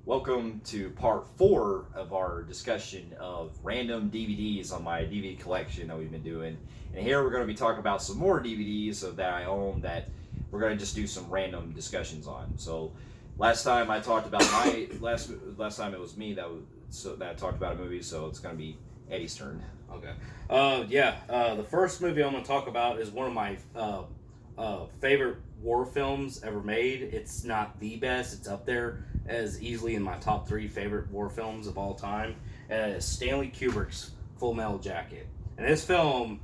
Welcome to part 4 of our discussion of random DVDs on my DVD collection that we've been doing. And here we're going to be talking about some more DVDs that I own that we're going to just do some random discussions on. So last time I talked about my last time it was me that talked about a movie, so it's going to be Eddie's turn. Okay. The first movie I'm going to talk about is one of my favorite war films ever made. It's not the best. It's up there as easily in my top 3 favorite war films of all time. Stanley Kubrick's Full Metal Jacket. And this film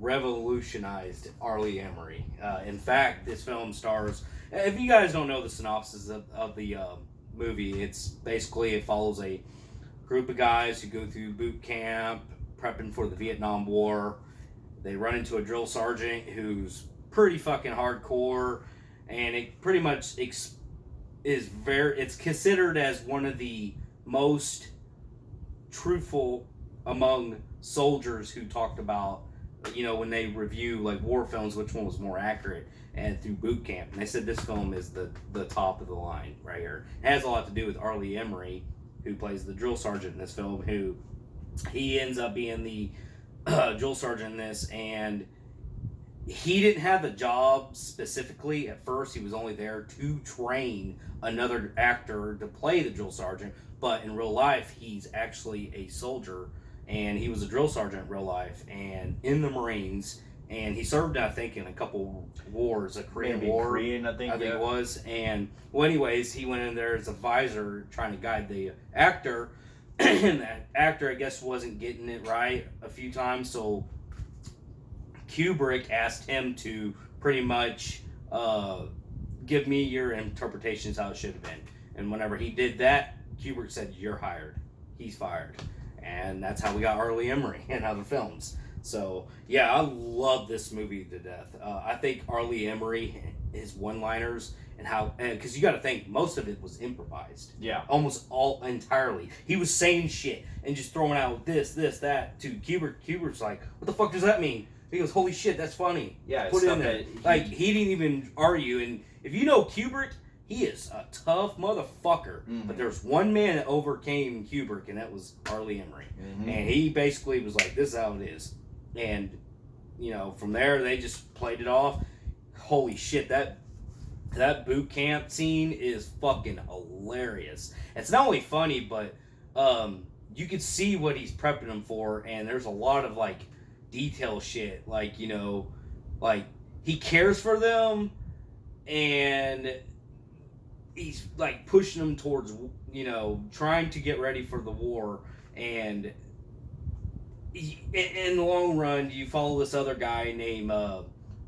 revolutionized R. Lee Ermey. In fact, this film stars... If you guys don't know the synopsis of the movie, it's basically it follows a group of guys who go through boot camp, prepping for the Vietnam War. They run into a drill sergeant who's pretty fucking hardcore, and it pretty much it's considered as one of the most truthful among soldiers who talked about, when they review like war films, which one was more accurate, and through boot camp. And they said this film is the top of the line right here. It has a lot to do with R. Lee Ermey, who plays the drill sergeant in this film, who he ends up being the drill sergeant in this, and he didn't have a job specifically at first. He was only there to train another actor to play the drill sergeant, but in real life, he's actually a soldier, and he was a drill sergeant in real life, and in the Marines, and he served, I think, in a couple wars, a Korean War, I think it was, and, well, anyways, he went in there as a visor trying to guide the actor, and that actor, I guess, wasn't getting it right a few times, so Kubrick asked him to pretty much give me your interpretations how it should have been. And whenever he did that, Kubrick said, "You're hired." He's fired. And that's how we got R. Lee Ermey in other films. So, yeah, I love this movie to death. I think R. Lee Ermey, his one-liners, and how, because you got to think, most of it was improvised. Yeah. Almost all entirely. He was saying shit and just throwing out this, that to Kubrick. Kubrick's like, "What the fuck does that mean?" He goes, "Holy shit, that's funny." Yeah, put it in there. He didn't even argue. And if you know Kubrick, he is a tough motherfucker. Mm-hmm. But there's one man that overcame Kubrick, and that was R. Lee Ermey. Mm-hmm. And he basically was like, "This is how it is." And, from there, they just played it off. Holy shit, that boot camp scene is fucking hilarious. It's not only funny, but you can see what he's prepping them for, and there's a lot of, detail shit, like he cares for them, and he's pushing them towards trying to get ready for the war, and in the long run you follow this other guy named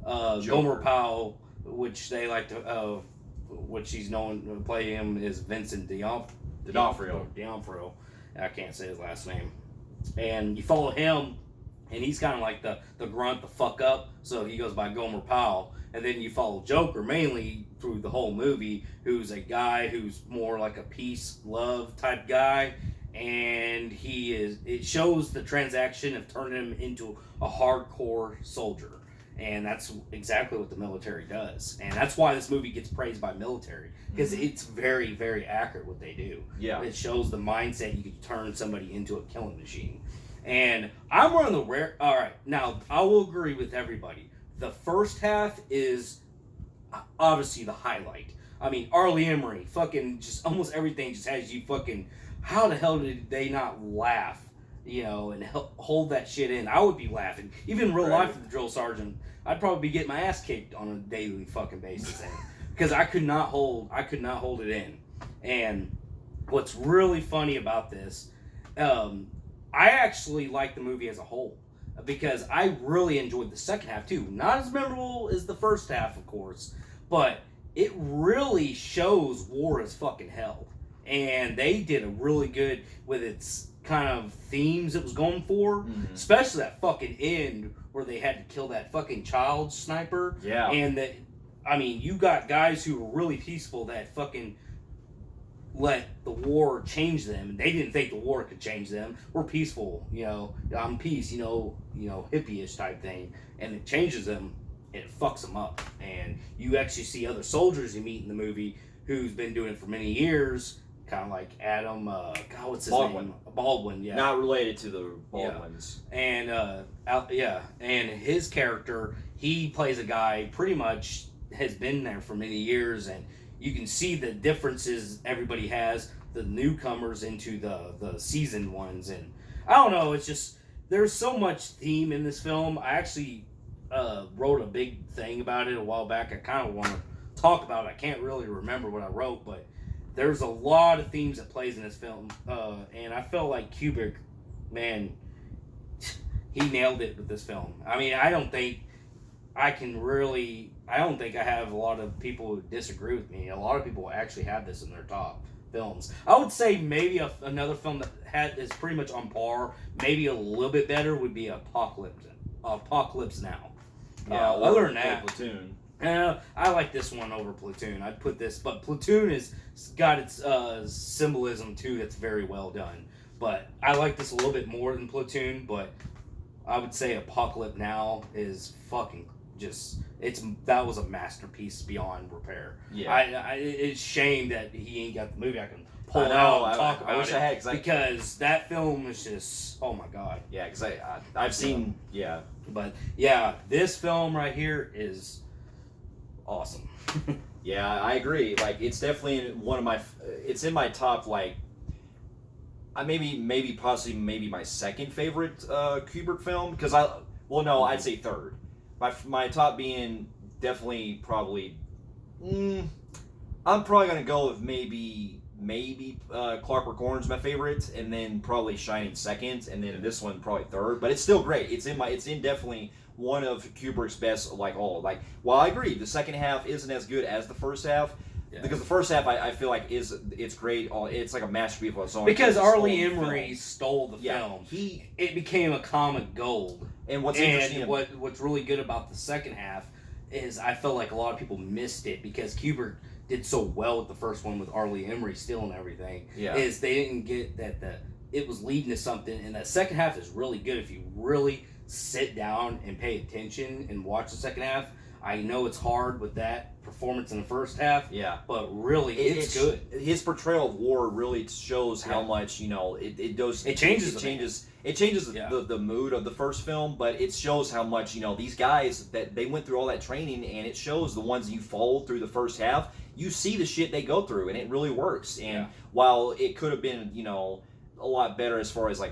Gomer Pyle, which they like to which he's known to play him is Vincent D'Onofrio. I can't say his last name. And you follow him, and he's kind of like the grunt, the fuck up, so he goes by Gomer Pyle. And then you follow Joker mainly through the whole movie, who's a guy who's more like a peace, love type guy. And it shows the transaction of turning him into a hardcore soldier. And that's exactly what the military does. And that's why this movie gets praised by military. Because it's very, very accurate what they do. Yeah. It shows the mindset you can turn somebody into a killing machine. And I'm one of the rare... Alright, now, I will agree with everybody. The first half is obviously the highlight. I mean, R. Lee Ermey, fucking just almost everything just has you fucking... How the hell did they not laugh? And hold that shit in. I would be laughing. Even in real life with the drill sergeant, I'd probably be getting my ass kicked on a daily fucking basis. Because I could not hold it in. And what's really funny about this... I actually like the movie as a whole because I really enjoyed the second half too. Not as memorable as the first half, of course, but it really shows war as fucking hell. And they did a really good with its kind of themes it was going for, especially that fucking end where they had to kill that fucking child sniper. Yeah. And you got guys who were really peaceful that fucking let the war change them, and they didn't think the war could change them. We're peaceful, I'm peace, hippie-ish type thing, and it changes them, and it fucks them up. And you actually see other soldiers you meet in the movie who's been doing it for many years, kind of like Adam. God, what's his Baldwin. name? Baldwin. Yeah. Not related to the Baldwins. And and his character, he plays a guy pretty much has been there for many years, and you can see the differences everybody has, the newcomers into the seasoned ones, and I don't know, it's just there's so much theme in this film. I actually wrote a big thing about it a while back. I kind of want to talk about it. I can't really remember what I wrote, but there's a lot of themes that plays in this film, and I felt like Kubrick, man, he nailed it with this film. I mean, I don't think I have a lot of people who disagree with me. A lot of people actually have this in their top films. I would say maybe another film that is pretty much on par, maybe a little bit better, would be Apocalypse Now. Yeah, other than that, Platoon. I like this one over Platoon. I'd put this, but Platoon is got its symbolism too that's very well done. But I like this a little bit more than Platoon, but I would say Apocalypse Now is fucking that was a masterpiece beyond repair. Yeah. It's shame that he ain't got the movie I can pull I know, out and talk I about wish it, I had, because that film is just, oh my god. Yeah, because I've seen, yeah. But yeah, this film right here is awesome. Yeah, I agree. Like, it's definitely it's in my top, like, maybe my second favorite Kubrick film, because I'd say third. My top being definitely probably, I'm probably gonna go with maybe Clockwork Orange my favorite, and then probably Shining second, and then this one probably third. But it's still great. It's in definitely one of Kubrick's best. While I agree, the second half isn't as good as the first half. Yeah. Because the first half, I feel like it's great. It's like a masterpiece of its own. Because Arlie Emery stole the film. It became a comic gold. And what's interesting, what's really good about the second half is I felt like a lot of people missed it because Kubrick did so well with the first one with Arlie Emery stealing everything. Yeah. Is they didn't get that it was leading to something, and that second half is really good if you really sit down and pay attention and watch the second half. I know it's hard with that performance in the first half, yeah, but really it's good. His portrayal of war really shows how much it does. It changes the mood of the first film, but it shows how much these guys that they went through all that training, and it shows the ones you followed through the first half. You see the shit they go through, and it really works. And while it could have been a lot better as far as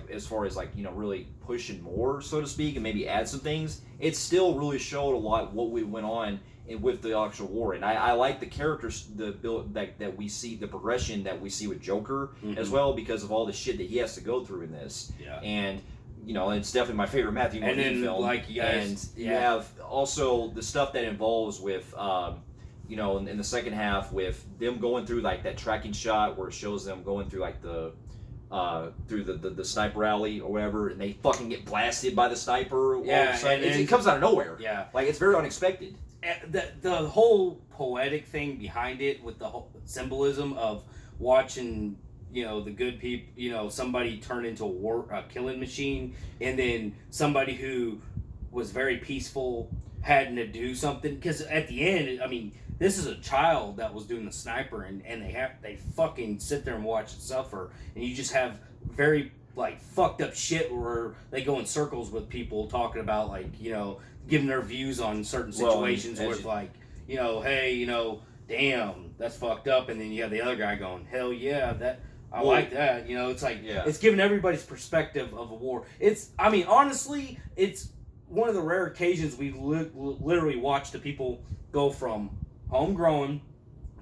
really pushing more, so to speak, and maybe add some things, it still really showed a lot what we went on with the actual war. And I like the characters, the build that we see, the progression that we see with Joker as well, because of all the shit that he has to go through in this. Yeah. And it's definitely my favorite Matthew Modine film. Like you guys, you have also the stuff that involves with in the second half with them going through like that tracking shot where it shows them going through like the sniper alley or whatever, and they fucking get blasted by the sniper. Yeah, it comes out of nowhere. Yeah, like it's very unexpected. The whole poetic thing behind it, with the whole symbolism of watching, the good people, somebody turn into a killing machine, and then somebody who was very peaceful having to do something. Because at the end, I mean, this is a child that was doing the sniper, and they fucking sit there and watch it suffer, and you just have very like fucked up shit where they go in circles with people talking about giving their views on certain situations hey, damn, that's fucked up, and then you have the other guy going, hell yeah, that I like that. It's like it's giving everybody's perspective of a war. Honestly, it's one of the rare occasions we literally watch the people go from homegrown,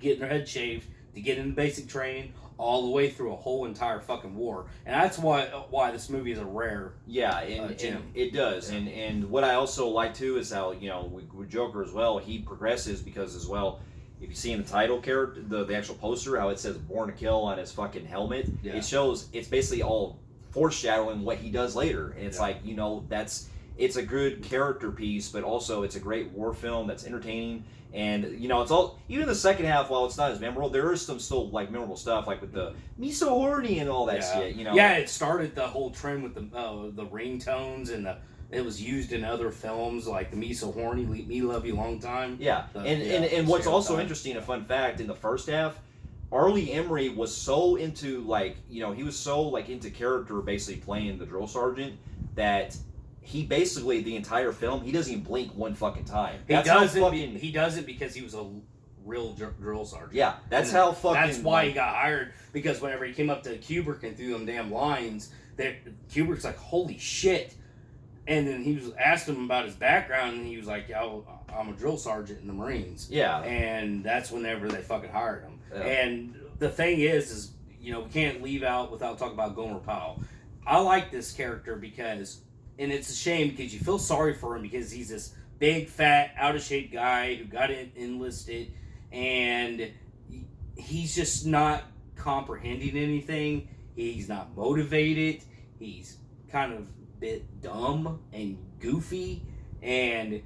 getting their head shaved, to get into basic training, all the way through a whole entire fucking war. And that's why this movie is a rare gem. And it does. Yeah. And what I also like too is how with Joker as well, he progresses because as well, if you see in the title character, the actual poster, how it says "Born to Kill" on his fucking helmet, it shows it's basically all foreshadowing what he does later. And it's it's a good character piece, but also it's a great war film that's entertaining. And it's all, even the second half, while it's not as memorable, there is some still like memorable stuff, like with the "me so horny" and all that shit. Yeah, it started the whole trend with the ringtones, and it was used in other films like the "me so horny," "me love you long time." Yeah, and what's also interesting, a fun fact, in the first half, Arlie Emery was so into he was so into character, basically playing the drill sergeant, that he basically the entire film he doesn't even blink one fucking time. He doesn't because he was a real drill sergeant. Yeah, that's how fucking. That's why he got hired, because whenever he came up to Kubrick and threw them damn lines, Kubrick's like, holy shit. And then he was asked him about his background, and he was like, "Yo, I'm a drill sergeant in the Marines." Yeah. And that's whenever they fucking hired him. Yeah. And the thing is, we can't leave out without talking about Gomer Pyle. I like this character because, and it's a shame because you feel sorry for him because he's this big, fat, out of shape guy who got enlisted, and he's just not comprehending anything. He's not motivated. He's kind of bit dumb and goofy, and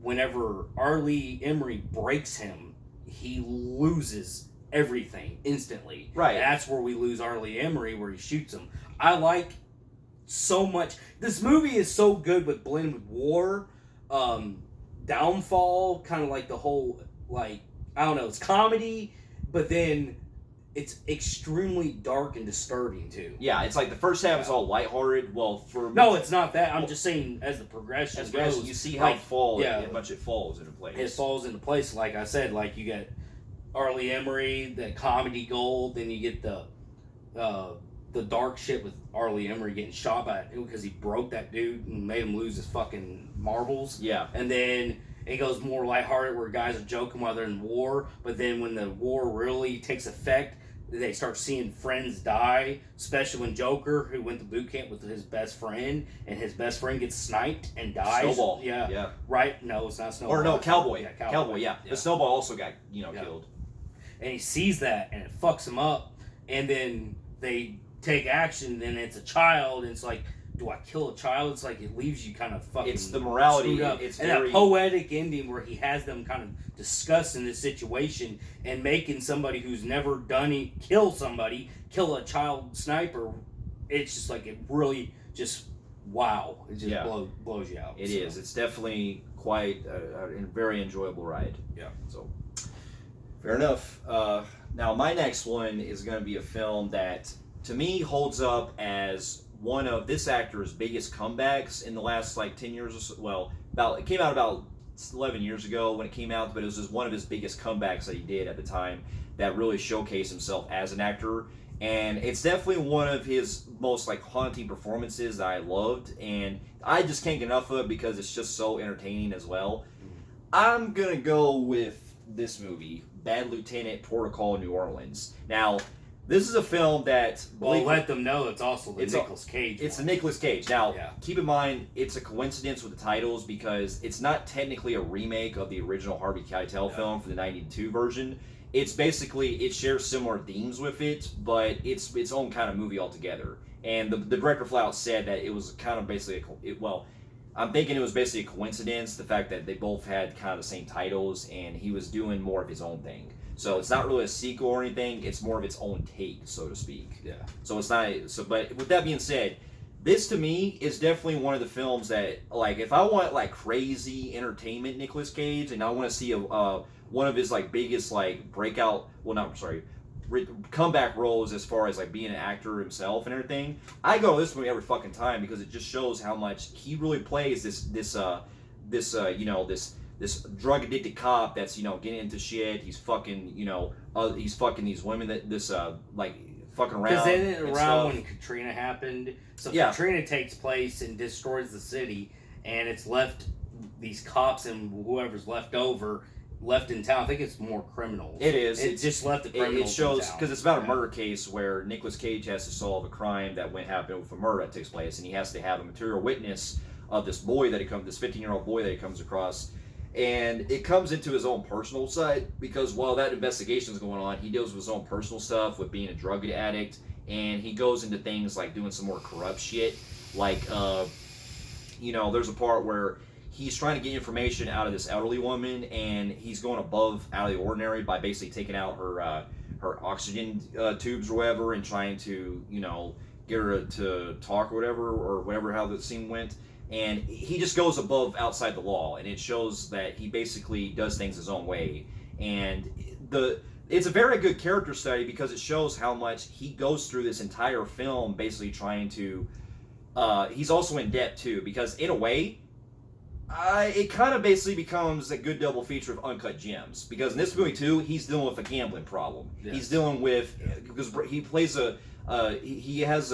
whenever Arlie Emery breaks him, he loses everything instantly. Right. And that's where we lose Arlie Emery, where he shoots him. I like so much. This movie is so good with blend with war, downfall, kind of like the whole, I don't know, it's comedy, but then it's extremely dark and disturbing too. Yeah, it's like the first half is all lighthearted. Well, for no, it's not that. I'm just saying as the progression goes, you see how it falls into place. It falls into place. Like I said, you get Arlie Emery, the comedy gold, then you get the dark shit with Arlie Emery getting shot by because he broke that dude and made him lose his fucking marbles. Yeah, and then it goes more lighthearted where guys are joking while they're in war, but then when the war really takes effect, they start seeing friends die, especially when Joker, who went to boot camp with his best friend, and his best friend gets sniped and dies. Snowball. Yeah. Right? No, it's not Snowball. Or no, Cowboy. Yeah, Cowboy, yeah. The Snowball also got, killed. And he sees that, and it fucks him up, and then they take action, and it's a child, and it's like, do I kill a child? It's like it leaves you kind of fucking. It's the morality. Screwed up. It's and very... that poetic ending where he has them kind of discussing this situation and making somebody who's never done it kill a child sniper. It's just like it really just wow. It just blows you out. It is. It's definitely quite a very enjoyable ride. Yeah. So fair enough. Now my next one is going to be a film that to me holds up as one of this actor's biggest comebacks in the last 10 years or so. Well, it came out about 11 years ago when it came out, but it was just one of his biggest comebacks that he did at the time that really showcased himself as an actor. And it's definitely one of his most haunting performances that I loved, and I just can't get enough of it because it's just so entertaining as well. I'm gonna go with this movie, Bad Lieutenant, Protocol, New Orleans. Now, this is a film that... Well, let them know it's also the Nicolas Cage It's the Nicolas Cage. Now, keep in mind, it's a coincidence with the titles because it's not technically a remake of the original Harvey Keitel film for the 92 version. It's basically, it shares similar themes with it, but it's its own kind of movie altogether. And the director flat out said that it was kind of basically... I'm thinking it was basically a coincidence, the fact that they both had kind of the same titles, and he was doing more of his own thing. So it's not really a sequel or anything, it's more of its own take, so to speak. Yeah. So it's not, but with that being said, this to me is definitely one of the films that, if I want crazy entertainment Nicolas Cage, and I want to see one of his biggest comeback roles as far as being an actor himself and everything, I go to this movie every fucking time because it just shows how much he really plays this drug addicted cop that's getting into shit. He's fucking he's fucking these women that fucking around. Because then around when Katrina happened, Katrina takes place and destroys the city, and it's left these cops and whoever's left in town. I think it's more criminals. It is. It's just left the criminals. It shows because it's about a murder case where Nicolas Cage has to solve a crime that happened with a murder that takes place, and he has to have a material witness of this 15-year-old boy that he comes across. And it comes into his own personal side because while that investigation is going on, he deals with his own personal stuff with being a drug addict, and he goes into things like doing some more corrupt shit. There's a part where he's trying to get information out of this elderly woman, and he's going out of the ordinary by basically taking out her oxygen tubes or whatever, and trying to get her to talk or whatever how the scene went. And he just goes outside the law, and it shows that he basically does things his own way. And it's a very good character study because it shows how much he goes through this entire film basically trying to. He's also in debt too because in a way. It kind of basically becomes a good double feature of Uncut Gems because in this movie too, he's dealing with a gambling problem. Yes. He's dealing with because he plays he has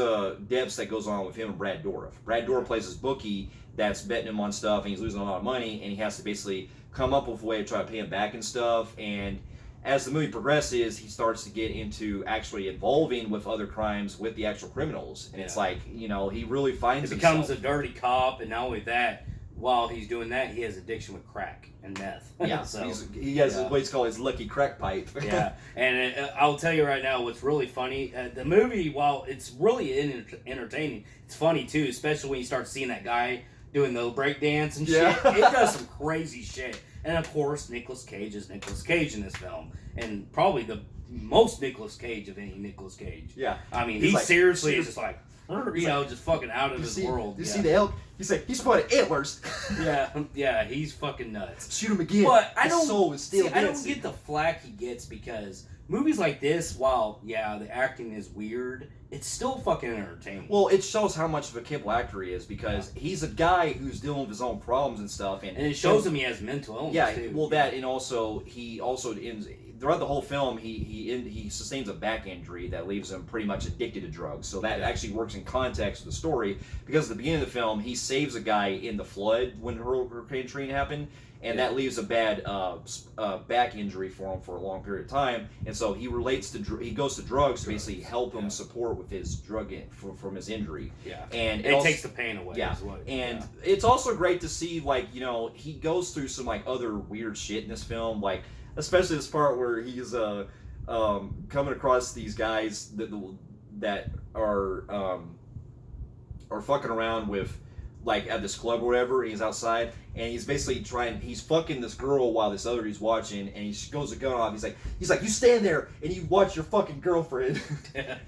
debts that goes on with him and Brad Dourif. Brad Dourif plays his bookie that's betting him on stuff and he's losing a lot of money and he has to basically come up with a way to try to pay him back and stuff. And as the movie progresses, he starts to get into actually involving with other crimes with the actual criminals, and it's like he really finds he becomes a dirty cop, and not only that. While he's doing that, he has addiction with crack and meth. Yeah, so he has what he's called his lucky crack pipe. Yeah, and I'll tell you right now, what's really funny, the movie, while it's really entertaining, it's funny too, especially when you start seeing that guy doing the breakdance and shit. It does some crazy shit. And of course, Nicolas Cage is Nicolas Cage in this film, and probably the most Nicolas Cage of any Nicolas Cage. Yeah, I mean, he like, seriously is just like. Just fucking out of his world. You see the elk? He's like, he's spotted antlers. yeah, he's fucking nuts. Shoot him again. But I don't get the flack he gets because movies like this, while the acting is weird, it's still fucking entertaining. Well, it shows how much of a capable actor he is because he's a guy who's dealing with his own problems and stuff, and it shows him he has mental illness too. Well, that and also he ends. Throughout the whole film, he sustains a back injury that leaves him pretty much addicted to drugs. So that actually works in context of the story because at the beginning of the film, he saves a guy in the flood when Hurricane Katrina happened, and that leaves a bad back injury for him for a long period of time. And so he he goes to drugs to basically help him support with his drug from his injury. Yeah, and it takes the pain away. Yeah, and it's also great to see he goes through some other weird shit in this film, especially this part where he's coming across these guys that are fucking around with at this club or whatever. And he's outside and he's basically he's fucking this girl while this other dude's watching, and he goes a gun off. He's like, you stand there and you watch your fucking girlfriend.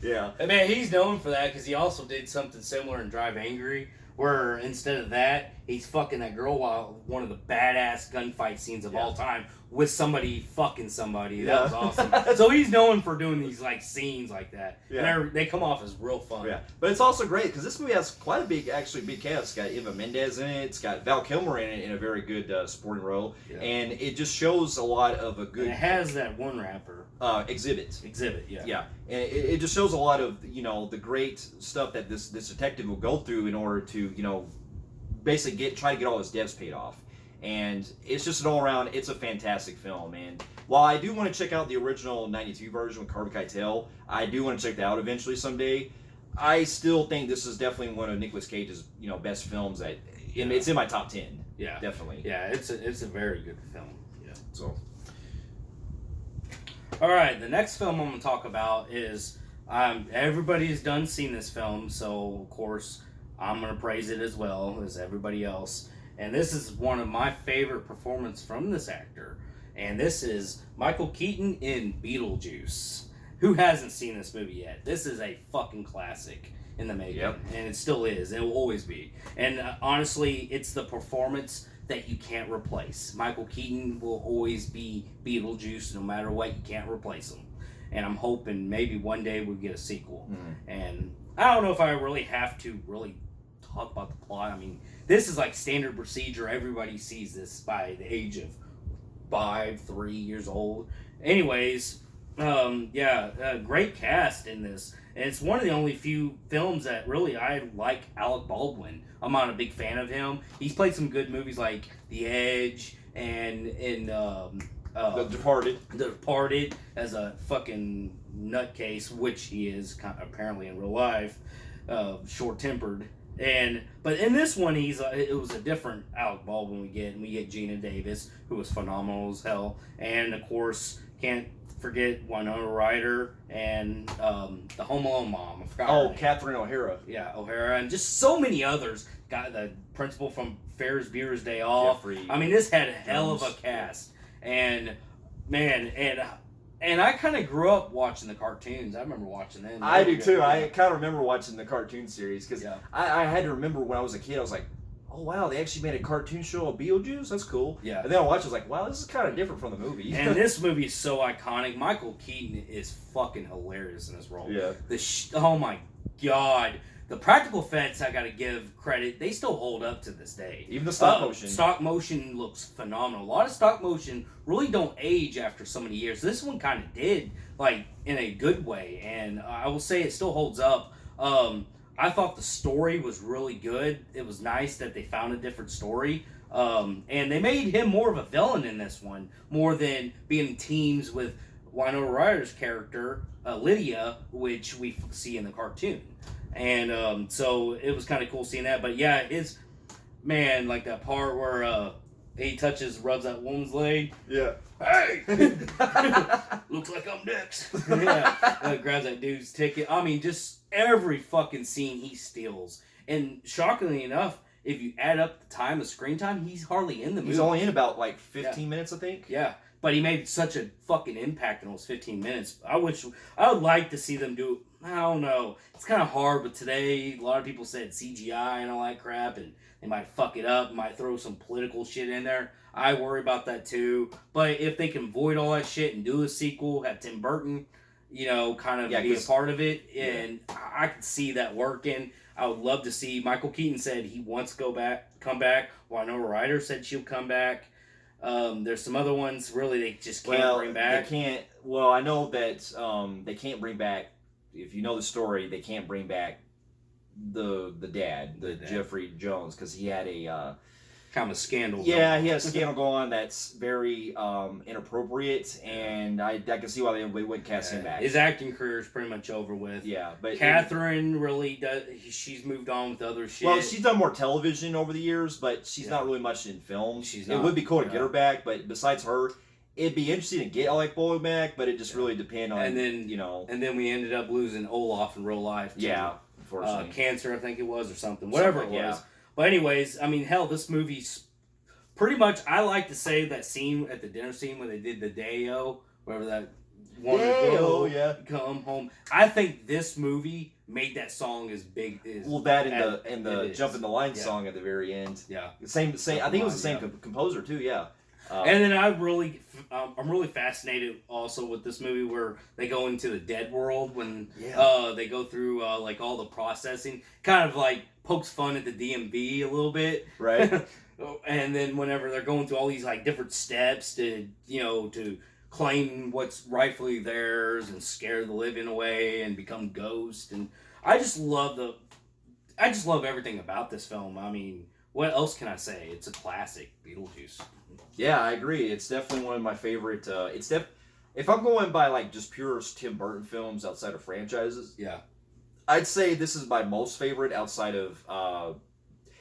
Yeah. And man, he's known for that because he also did something similar in Drive Angry. Where instead of that, he's fucking that girl while one of the badass gunfight scenes of all time with somebody fucking somebody. That was awesome. So he's known for doing these scenes like that. Yeah. And they come off as real fun. Yeah. But it's also great because this movie has quite a big cast. It's got Eva Mendes in it. It's got Val Kilmer in it in a very good supporting role. Yeah. And it just shows a lot of a good... And it has that one rapper. Exhibit, yeah. Yeah. And it just shows a lot of, the great stuff that this detective will go through in order to, basically try to get all his debts paid off. And it's just an all-around, it's a fantastic film. And while I do want to check out the original 92 version with Harvey Keitel, I do want to check that out eventually someday. I still think this is definitely one of Nicolas Cage's, best films. It's in my top 10. Yeah. Definitely. Yeah, it's a very good film. Yeah. So. All right, the next film I'm going to talk about is, everybody's done seen this film, so of course I'm going to praise it as well as everybody else. And this is one of my favorite performances from this actor. And this is Michael Keaton in Beetlejuice. Who hasn't seen this movie yet? This is a fucking classic in the making. Yep. And it still is. It will always be. And honestly, it's the performance that you can't replace. Michael Keaton will always be Beetlejuice no matter what. You can't replace him. And I'm hoping maybe one day we'll get a sequel. Mm-hmm. And I don't know if I really have to talk about the plot. I mean, this is standard procedure. Everybody sees this by the age of 3 years old. Anyways, great cast in this. And it's one of the only few films that really I like Alec Baldwin. I'm not a big fan of him. He's played some good movies like The Edge and The Departed. The Departed as a fucking nutcase, which he is apparently in real life, short-tempered. But in this one, it was a different Alec Baldwin we get, and we get Gina Davis, who was phenomenal as hell, and of course can't forget Winona Ryder and the Home Alone mom. I forgot her name. Catherine O'Hara. Yeah, O'Hara, and just so many others. Got the principal from Ferris Bueller's Day Off. Jeffrey. I mean, this had a hell of a cast, and man, and I kind of grew up watching the cartoons. I remember watching them. I do too. I kind of remember watching the cartoon series because I had to remember when I was a kid. I was like, oh wow, they actually made a cartoon show of Beetlejuice. That's cool. Yeah. And then I watched, I was like, wow, this is kind of different from the movie. And this movie is so iconic. Michael Keaton is fucking hilarious in this role. Yeah. Oh my god. The practical effects, I gotta give credit, they still hold up to this day. Even the stop motion. Stock motion looks phenomenal. A lot of stock motion really don't age after so many years. This one kind of did, like, in a good way. And I will say it still holds up. I thought the story was really good. It was nice that they found a different story. And they made him more of a villain in this one, more than being teams with Winona Ryder's character, Lydia, which we see in the cartoon. And so it was kind of cool seeing that. But yeah, it's, man, like that part where he rubs that woman's leg. Yeah. Hey! Looks like I'm next. Yeah. Grabs that dude's ticket. I mean, just every fucking scene he steals. And shockingly enough, if you add up the time of screen time, he's hardly in the movie. He's only in about like 15 minutes, I think. Yeah. But he made such a fucking impact in those 15 minutes. I would like to see them do, I don't know. It's kind of hard, but today a lot of people said CGI and all that crap, and they might fuck it up, might throw some political shit in there. I worry about that too. But if they can avoid all that shit and do a sequel, have Tim Burton, kind of be a part of it, and I could see that working. I would love to see. Michael Keaton said he wants to come back. Winona Ryder said she'll come back. There's some other ones really they just can't bring back. They can't. Well, I know that they can't bring back. If you know the story, they can't bring back the dad, Jeffrey Jones, because he had a kind of a scandal. Yeah, he had a scandal going on that's very inappropriate, and I can see why they wouldn't cast him back. His acting career is pretty much over with. Yeah, but Catherine really does. She's moved on with other shit. Well, she's done more television over the years, but she's not really much in film. It would be cool to get her back, but besides her, it'd be interesting to get Alec Baldwin back, but it just really depends on, and then we ended up losing Olaf in real life too. Yeah, unfortunately. Cancer, I think it was, or something. Whatever it was. Yeah. But anyways, I mean, hell, this movie's pretty much, I like to say that scene at the dinner scene when they did the Day-O, whatever that one. Yeah. Come home. I think this movie made that song as big as that and the Jump in the Line song at the very end. Yeah. Same. I think it was the same composer too. Yeah. And then I'm really fascinated also with this movie where they go into the dead world when they go through like all the processing, kind of like pokes fun at the DMV a little bit, right? And then whenever they're going through all these like different steps to to claim what's rightfully theirs and scare the living away and become ghosts, and I just love everything about this film. I mean, what else can I say? It's a classic, Beetlejuice. Yeah, I agree. It's definitely one of my favorite. If I'm going by like just pure Tim Burton films outside of franchises, I'd say this is my most favorite outside of.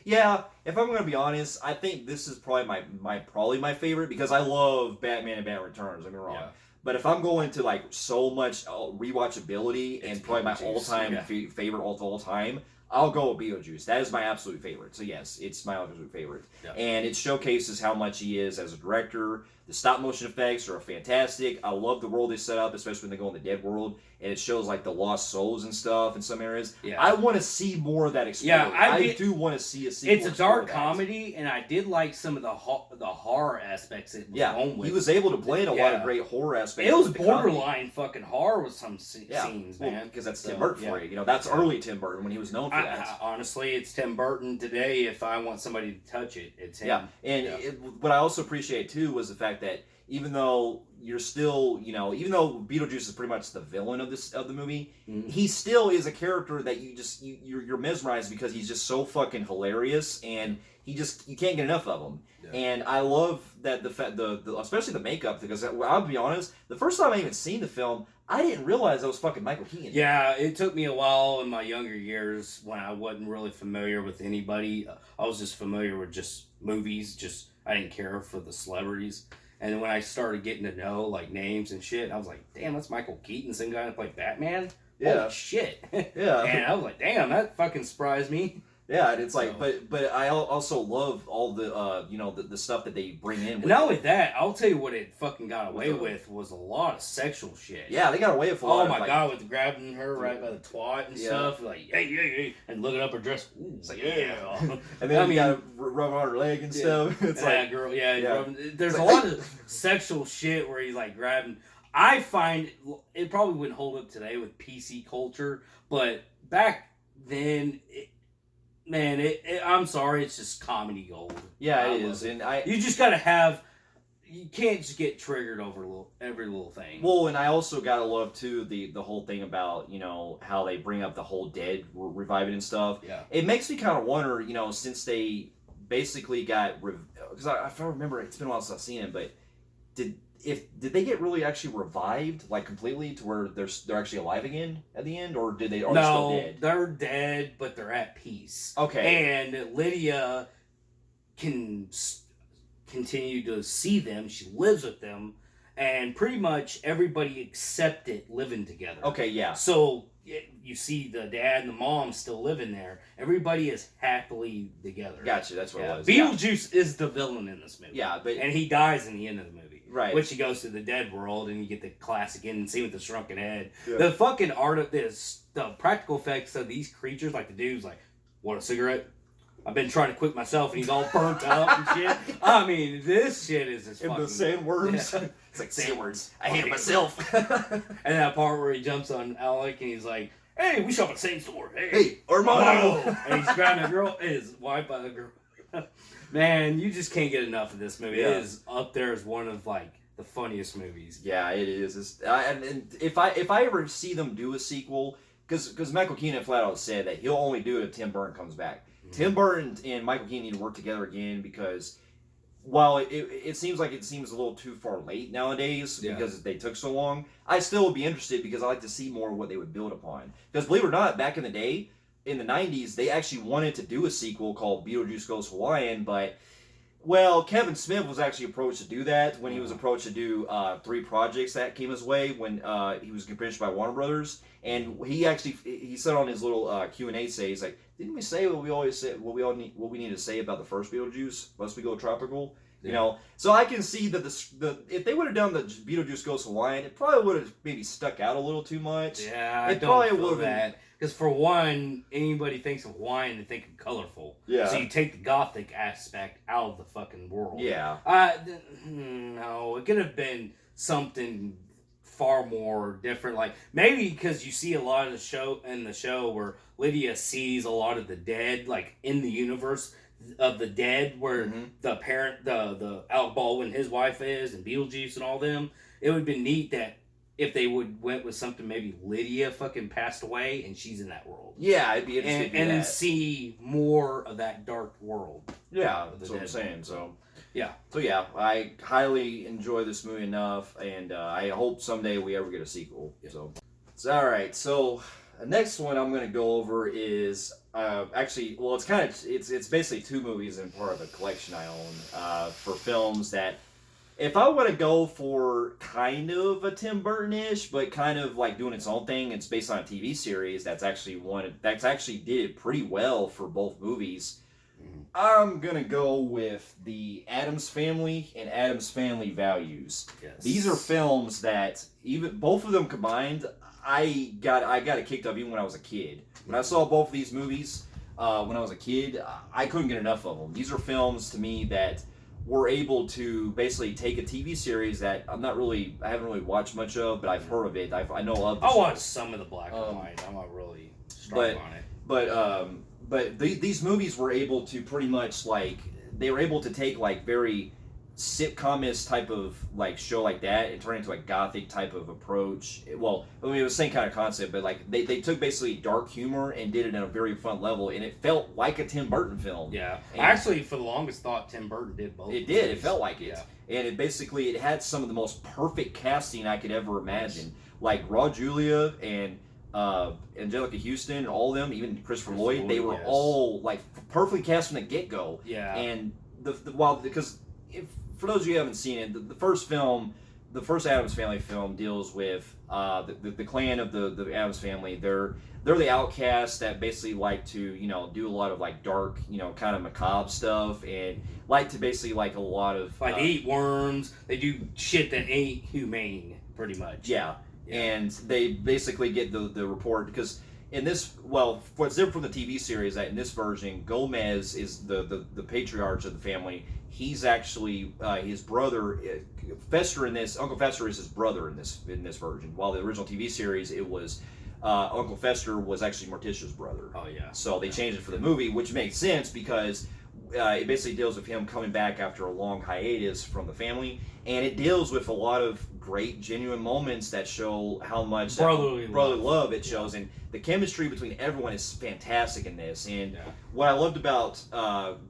If I'm going to be honest, I think this is probably my favorite because I love Batman and Batman Returns. Don't get me wrong. Yeah. But if I'm going to like so much rewatchability and probably my all-time favorite of all time, I'll go with Beetlejuice. That is my absolute favorite. So yes, it's my absolute favorite. Yeah. And it showcases how much he is as a director. The stop motion effects are fantastic. I love the world they set up, especially when they go in the dead world. And it shows like the lost souls and stuff in some areas. Yeah. I want to see more of that explored. Yeah, I do want to see a sequel. It's a dark comedy, and I did like some of the horror aspects it was going with. He was able to blend a lot of great horror aspects. It was borderline fucking horror with some scenes, man. Because that's Tim Burton for you. That's early Tim Burton when he was known for that. Honestly, it's Tim Burton today. If I want somebody to touch it, it's him. Yeah, and what I also appreciate too was the fact that even though you're still, even though Beetlejuice is pretty much the villain of the movie, he still is a character that you're mesmerized because he's just so fucking hilarious, and you can't get enough of him. Yeah. And I love that especially the makeup, because I'll be honest, the first time I even seen the film, I didn't realize that was fucking Michael Keaton. Yeah, it took me a while in my younger years when I wasn't really familiar with anybody. I was just familiar with just movies. I didn't care for the celebrities. And then when I started getting to know like names and shit, I was like, damn, that's Michael Keaton, same guy that played Batman? Yeah. Holy shit. Yeah. And I was like, damn, that fucking surprised me. Yeah, and it's like, So- but I also love all the the stuff that they bring in. And With not it. only that, I'll tell you what it fucking got away With the- with was a lot of sexual shit. Yeah, they got away with a lot Oh of, my like, god, with grabbing her right by the twat and Yeah. stuff, like hey, and looking up her dress. Ooh, It's like, yeah. and then I you mean, got rub on her leg and yeah. stuff. It's that like, girl, yeah. There's It's a like, lot of sexual shit where he's like grabbing. I find it probably wouldn't hold up today with PC culture, but back then, I'm sorry, it's just comedy gold. yeah, I it love is, and I. You just gotta have. You can't just get triggered over every little thing. Well, and I also gotta love too the whole thing about how they bring up the whole dead reviving and stuff. Yeah. It makes me kind of wonder, since they basically got because if I remember, it's been a while since I've seen it, but did they get really actually revived like completely to where they're actually alive again at the end, or are they still dead? They're dead, but they're at peace. Okay. And Lydia can continue to see them. She lives with them, and pretty much everybody accepted living together. Okay, yeah. So you see the dad and the mom still living there. Everybody is happily together. Gotcha, that's what it was. Beetlejuice is the villain in this movie. Yeah, but and he dies in the end of the movie. Right. Which he goes to the dead world, and you get the classic end scene with the shrunken head. Yeah. The fucking art of this, the practical effects of these creatures, like the dude's like, want a cigarette? I've been trying to quit myself, and he's all burnt up and shit. I mean, this shit is just in fucking... the sandworms. Yeah. It's like sandworms. I hate it myself. And that part where he jumps on Alec, and he's like, hey, we shop at the same store. Hey, Armando. And he's grabbing a girl, his wife by the girl. Man, you just can't get enough of this movie. Yeah. It is up there as one of like the funniest movies. Yeah, it is. And if I ever see them do a sequel, because Michael Keaton flat out said that he'll only do it if Tim Burton comes back. Mm-hmm. Tim Burton and Michael Keaton need to work together again because while it seems like it seems a little too far late nowadays because they took so long, I still would be interested because I like to see more of what they would build upon. Because believe it or not, back in the day, in the 90s, they actually wanted to do a sequel called Beetlejuice Goes Hawaiian, but well, Kevin Smith was actually approached to do that when he was approached to do 3 projects that came his way when he was commissioned by Warner Brothers, and he said on his little Q&A say, he's like, didn't we say what we always said, what we need to say about the first Beetlejuice? Must we go tropical? Yeah. So I can see that if they would have done the Beetlejuice Goes Hawaiian, it probably would have maybe stuck out a little too much. Yeah, I It don't probably feel would've been- that. Because for one, anybody thinks of Hawaiian, they think of colorful. Yeah. So you take the gothic aspect out of the fucking world. Yeah. No, it could have been something far more different. Like maybe because you see a lot of the show where Lydia sees a lot of the dead, like in the universe of the dead, where the parent, the Alec Baldwin, his wife is, and Beetlejuice and all them. It would have been neat that if they went with something, maybe Lydia fucking passed away and she's in that world. Yeah, it'd be interesting. And then see more of that dark world. Yeah, that's what I'm saying. So yeah, I highly enjoy this movie enough, and I hope someday we ever get a sequel. Yeah. So all right. So the next one I'm going to go over is it's basically 2 movies and part of a collection I own for films that. If I want to go for kind of a Tim Burton-ish, but kind of like doing its own thing, it's based on a TV series that's actually did it pretty well for both movies. I'm gonna go with the Addams Family and Addams Family Values. Yes. These are films that even both of them combined, I got it kicked up even when I was a kid. When I saw both of these movies when I was a kid, I couldn't get enough of them. These are films to me that were able to basically take a TV series that I haven't really watched much of, but I've heard of it. I know of. I watched some of the black and white. I'm not really strong on it. But these movies were able to pretty much they were able to take very sitcom-ish type of show like that and turn it into a gothic type of approach. Well, I mean, it was the same kind of concept, but they took basically dark humor and did it at a very fun level, and it felt like a Tim Burton film. Yeah, and I actually for the longest thought Tim Burton did both. It did. It felt like it, Yeah. and it had some of the most perfect casting I could ever imagine, like Raw Julia and Angelica Houston and all of them, even Christopher Lloyd. They were all perfectly cast from the get-go. Yeah, and because for those of you who haven't seen it, the first film the first Addams Family film deals with the clan of the Addams Family. They're the outcasts that basically like to do a lot of like dark kind of macabre stuff, and like to basically like a lot of Like they eat worms. They do shit that ain't humane, pretty much. Yeah. And they basically get the report because in this, what's different from the TV series that in this version, Gomez is the patriarch of the family. He's actually his brother. Fester in this, Uncle Fester is his brother in this version. While the original TV series, it was Uncle Fester was actually Morticia's brother. Oh yeah. So they changed it for the movie, which makes sense because it basically deals with him coming back after a long hiatus from the family, and it deals with a lot of great, genuine moments that show how much brotherly love it shows, and the chemistry between everyone is fantastic in this. And what I loved about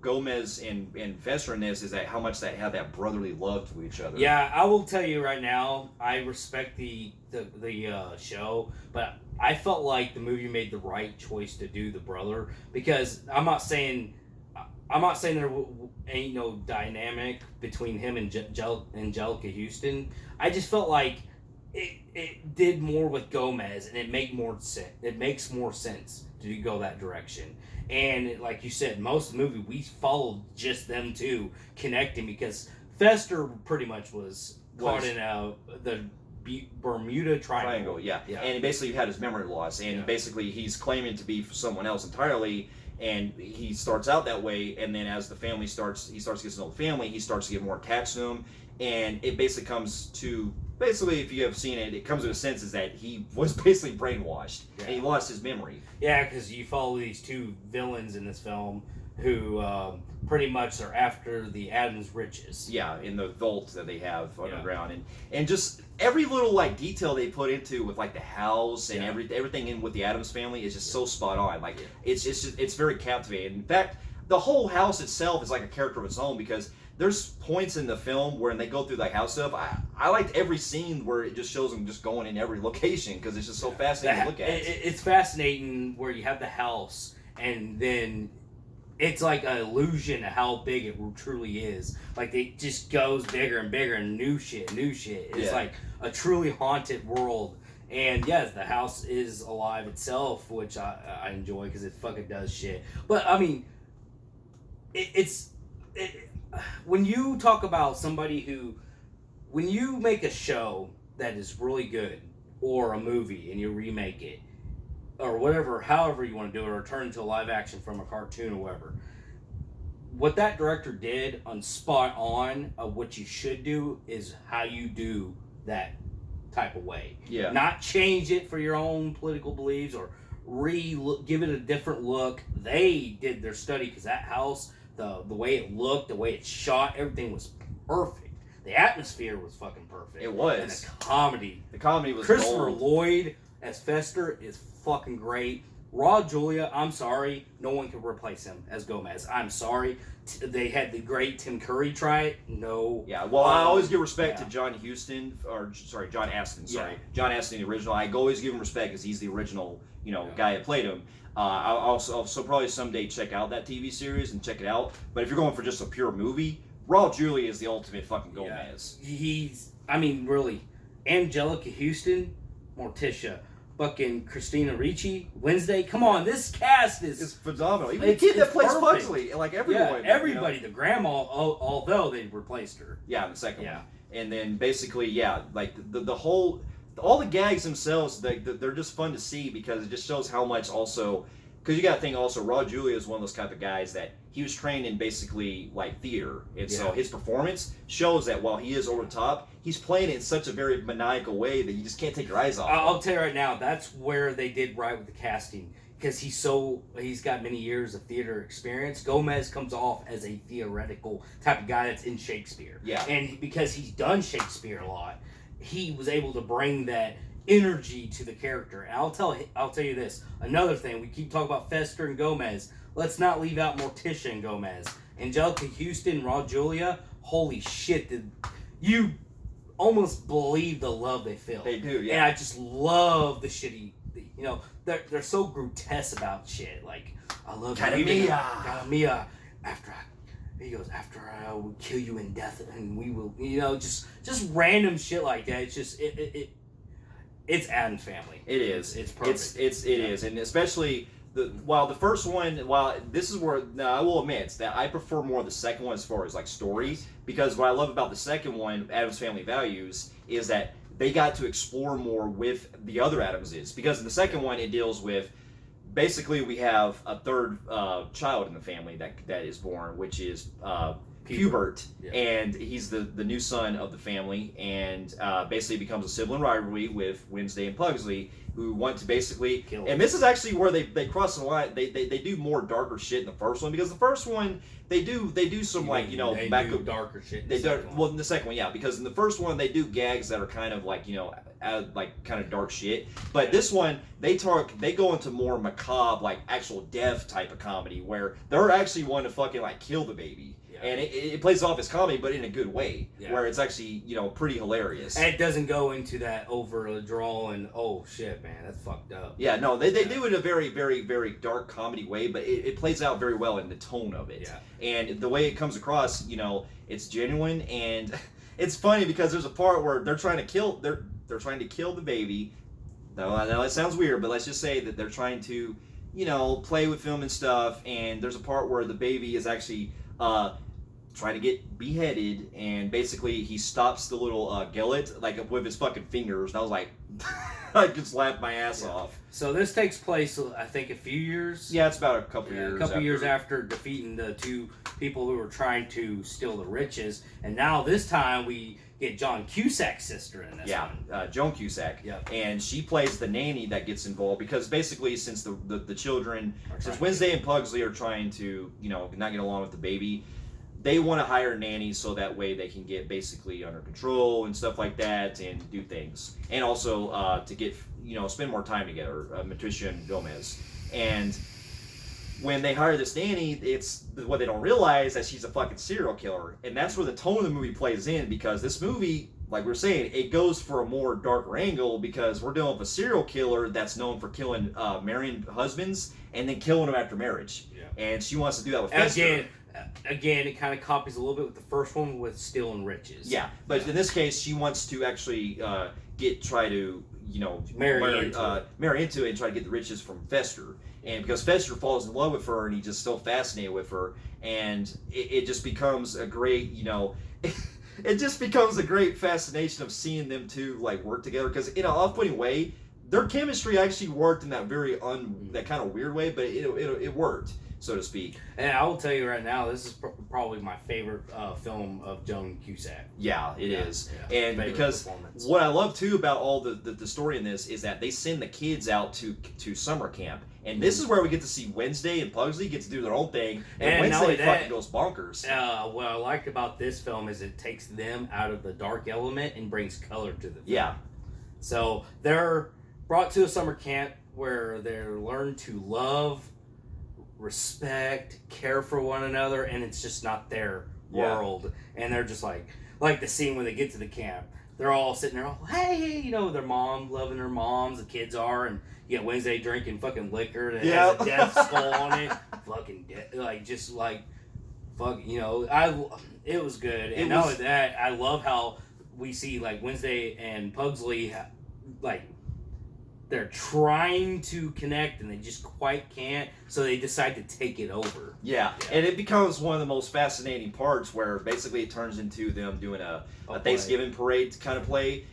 Gomez and Fester in this is that how much they have that brotherly love to each other. Yeah, I will tell you right now, I respect the show, but I felt like the movie made the right choice to do the brother, because I'm not saying there ain't no dynamic between him and Angelica Houston. I just felt like it did more with Gomez, and it makes more sense to go that direction. And like you said, most of the movie we followed just them two connecting, because Fester pretty much was caught in the Bermuda Triangle. Yeah. And basically he had his memory loss, and basically he's claiming to be someone else entirely. And he starts out that way, and then as the family he starts to get to know the family, he starts to get more attached to them, and it basically comes to, if you have seen it, it comes to a sense is that he was basically brainwashed, and he lost his memory. Yeah, because you follow these two villains in this film who pretty much are after the Addams riches. Yeah, in the vault that they have underground, and just every little like detail they put into with like the house and everything in with the Addams family is just so spot on. Like it's very captivating. In fact, the whole house itself is like a character of its own, because there's points in the film where when they go through like house stuff, I liked every scene where it just shows them just going in every location, because it's just so fascinating to look at. It's fascinating where you have the house, and then it's like an illusion of how big it truly is. Like it just goes bigger and bigger, and new shit. It's like a truly haunted world. And yes, the house is alive itself, which I enjoy because it fucking does shit. But I mean, when you talk about somebody when you make a show that is really good, or a movie and you remake it, or whatever, however you want to do it, or turn into a live action from a cartoon or whatever, what that director did on spot on of what you should do is how you do that type of way. Yeah. Not change it for your own political beliefs or give it a different look. They did their study, because that house, the way it looked, the way it shot, everything was perfect. The atmosphere was fucking perfect. It was. And the comedy was Christopher gold. Lloyd as Fester is fucking great. Raw Julia, I'm sorry, no one can replace him as Gomez. I'm sorry. They had the great Tim Curry try it. No. Yeah, well, I always give respect to John Astin. John Astin, the original. I always give him respect because he's the original, guy that played him. I'll also probably someday check out that TV series and check it out. But if you're going for just a pure movie, Raw Julia is the ultimate fucking Gomez. Really, Angelica Houston, Morticia, fucking Christina Ricci, Wednesday. Come on, this cast is phenomenal. Even the kid that plays Pugsley, like everyone. Yeah, everybody. The grandma, although they replaced her. Yeah, in the second one. And then basically, like the whole, all the gags themselves, they're just fun to see, because it just shows how much also, because you got to think also, Raw Julia is one of those type of guys that he was trained in basically like theater, and so his performance shows that while he is over the top, he's playing it in such a very maniacal way that you just can't take your eyes off. I'll tell you right now, that's where they did right with the casting, because he's got many years of theater experience. Gomez comes off as a theoretical type of guy that's in Shakespeare. Yeah. And because he's done Shakespeare a lot, he was able to bring that energy to the character. And I'll tell you this. Another thing, we keep talking about Fester and Gomez. Let's not leave out Morticia and Gomez. Angelica Houston, Raw Julia, holy shit, you almost believe the love they feel. They do, yeah. And I just love the shitty, they're so grotesque about shit. Like, I love Mia after he goes, after I will kill you in death, and we will, just random shit like that. It's just it's Addams Family. It is. It's perfect. It is, and especially while the first one, this is where now I will admit that I prefer more the second one as far as like story, because what I love about the second one, Addams Family Values, is that they got to explore more with the other Adamses, because in the second one it deals with basically we have a third child in the family that is born, which is Hubert, and he's the new son of the family, and basically becomes a sibling rivalry with Wednesday and Pugsley, who want to basically kill him. And this is actually where they cross the line. They do more darker shit in the first one, because the first one they do some darker shit. In the second one, yeah, because in the first one they do gags that are kind of like kind of dark shit, but this one they go into more macabre, like actual death type of comedy, where they're actually wanting to fucking like kill the baby. And it plays off as comedy, but in a good way, where it's actually, pretty hilarious. And it doesn't go into that over drawl and, oh shit, man, that's fucked up. Yeah, no, they do it in a very, very, very dark comedy way, but it plays out very well in the tone of it. Yeah. And the way it comes across, it's genuine, and it's funny because there's a part where they're trying to kill the baby. Now it sounds weird, but let's just say that they're trying to, play with film and stuff, and there's a part where the baby is actually trying to get beheaded, and basically he stops the little gullet like with his fucking fingers, and I was like, I just laughed my ass off. So this takes place, I think, a few years. Yeah, it's about a couple years. A couple years after defeating the two people who were trying to steal the riches, and now this time we get John Cusack's sister in this one. Yeah, Joan Cusack. Yep. And she plays the nanny that gets involved, because basically since the children, since Wednesday and Pugsley are trying to, not get along with the baby, they want to hire a nanny so that way they can get basically under control and stuff like that and do things. And also to get, spend more time together, Matricia and Gomez. And when they hire this nanny, it's what they don't realize that she's a fucking serial killer. And that's where the tone of the movie plays in, because this movie, like we're saying, it goes for a more darker angle, because we're dealing with a serial killer that's known for killing marrying husbands and then killing them after marriage. Yeah. And she wants to do that with Fester. Again, it kind of copies a little bit with the first one with stealing riches. Yeah, but in this case, she wants to actually try to marry into it and try to get the riches from Fester. And because Fester falls in love with her and he's just so fascinated with her, and it just becomes a great, it just becomes a great fascination of seeing them two like work together. Because in an off-putting way, their chemistry actually worked in that very that kind of weird way, but it worked, so to speak. And I will tell you right now, this is probably my favorite film of Joan Cusack. Yeah, it is. Yeah. And because what I love too about all the story in this is that they send the kids out to summer camp. And this is where we get to see Wednesday and Pugsley get to do their own thing, and Wednesday fucking goes bonkers. What I liked about this film is it takes them out of the dark element and brings color to the film. Yeah. So they're brought to a summer camp where they learn to love, respect, care for one another, and it's just not their world. And they're just like the scene when they get to the camp. They're all sitting there, all, hey, their mom loving their moms, the kids are, and you got Wednesday drinking fucking liquor that has a death skull on it. Fucking it was good. And not only that, I love how we see like Wednesday and Pugsley, they're trying to connect and they just quite can't, so they decide to take it over. Yeah, and it becomes one of the most fascinating parts where basically it turns into them doing a Thanksgiving parade kind of play,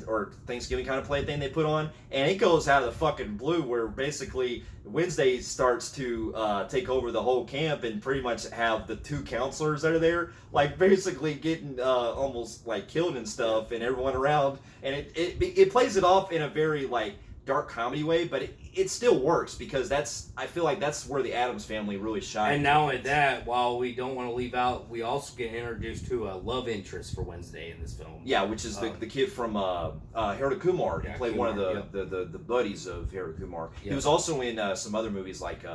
or Thanksgiving kind of play thing they put on, and it goes out of the fucking blue where basically Wednesday starts to take over the whole camp and pretty much have the two counselors that are there like basically getting almost like killed and stuff, and everyone around, and it plays it off in a very like dark comedy way, but it still works, because I feel like that's where the Addams Family really shines. And now at that, while we don't want to leave out, we also get introduced to a love interest for Wednesday in this film. Yeah, which is the kid from Harold Kumar. He played Kumar, one of the buddies of Harold Kumar. Yep. He was also in some other movies like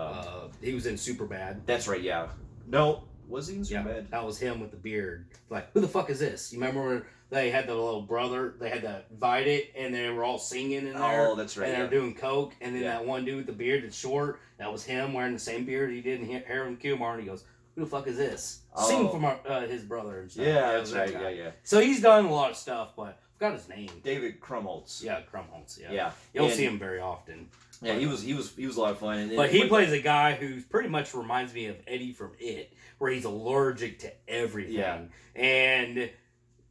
he was in Superbad. That's right. Yeah. No, was he in Superbad? Yeah, that was him with the beard. Like, who the fuck is this? You remember when they had the little brother, they had to invite it, and they were all singing in there. Oh, that's right. And they were doing coke, and then that one dude with the beard that's short, that was him wearing the same beard he did in Harold Kumar, and he goes, who the fuck is this? Oh. Sing from his brother and stuff. Yeah, that's that right. guy. Yeah. So he's done a lot of stuff, but I forgot his name. David Krumholtz. Yeah, Krumholtz. Yeah. Yeah. You don't see him very often. Yeah, he was a lot of fun. But he plays a guy who pretty much reminds me of Eddie from It, where he's allergic to everything. Yeah. And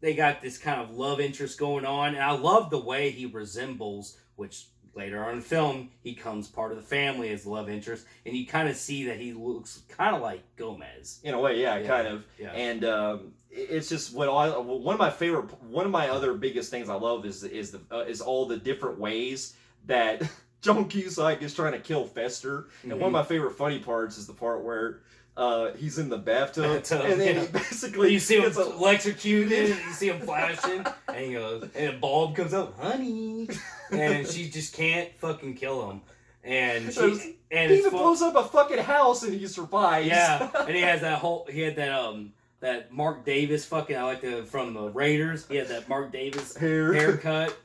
they got this kind of love interest going on, and I love the way he resembles, which later on in the film, he becomes part of the family as love interest, and you kind of see that he looks kind of like Gomez. In a way, yeah, kind of. Yeah. And it's just one of my other biggest things I love is all the different ways that John Cusack is trying to kill Fester. And one of my favorite funny parts is the part where he's in the bathtub, and then he basically you see him electrocuted, and you see him flashing, and he goes, and a bulb comes up, honey, and she just can't fucking kill him, and he even blows up a fucking house and he survives. Yeah, and he had that Mark Davis fucking from the Raiders. He had that Mark Davis haircut.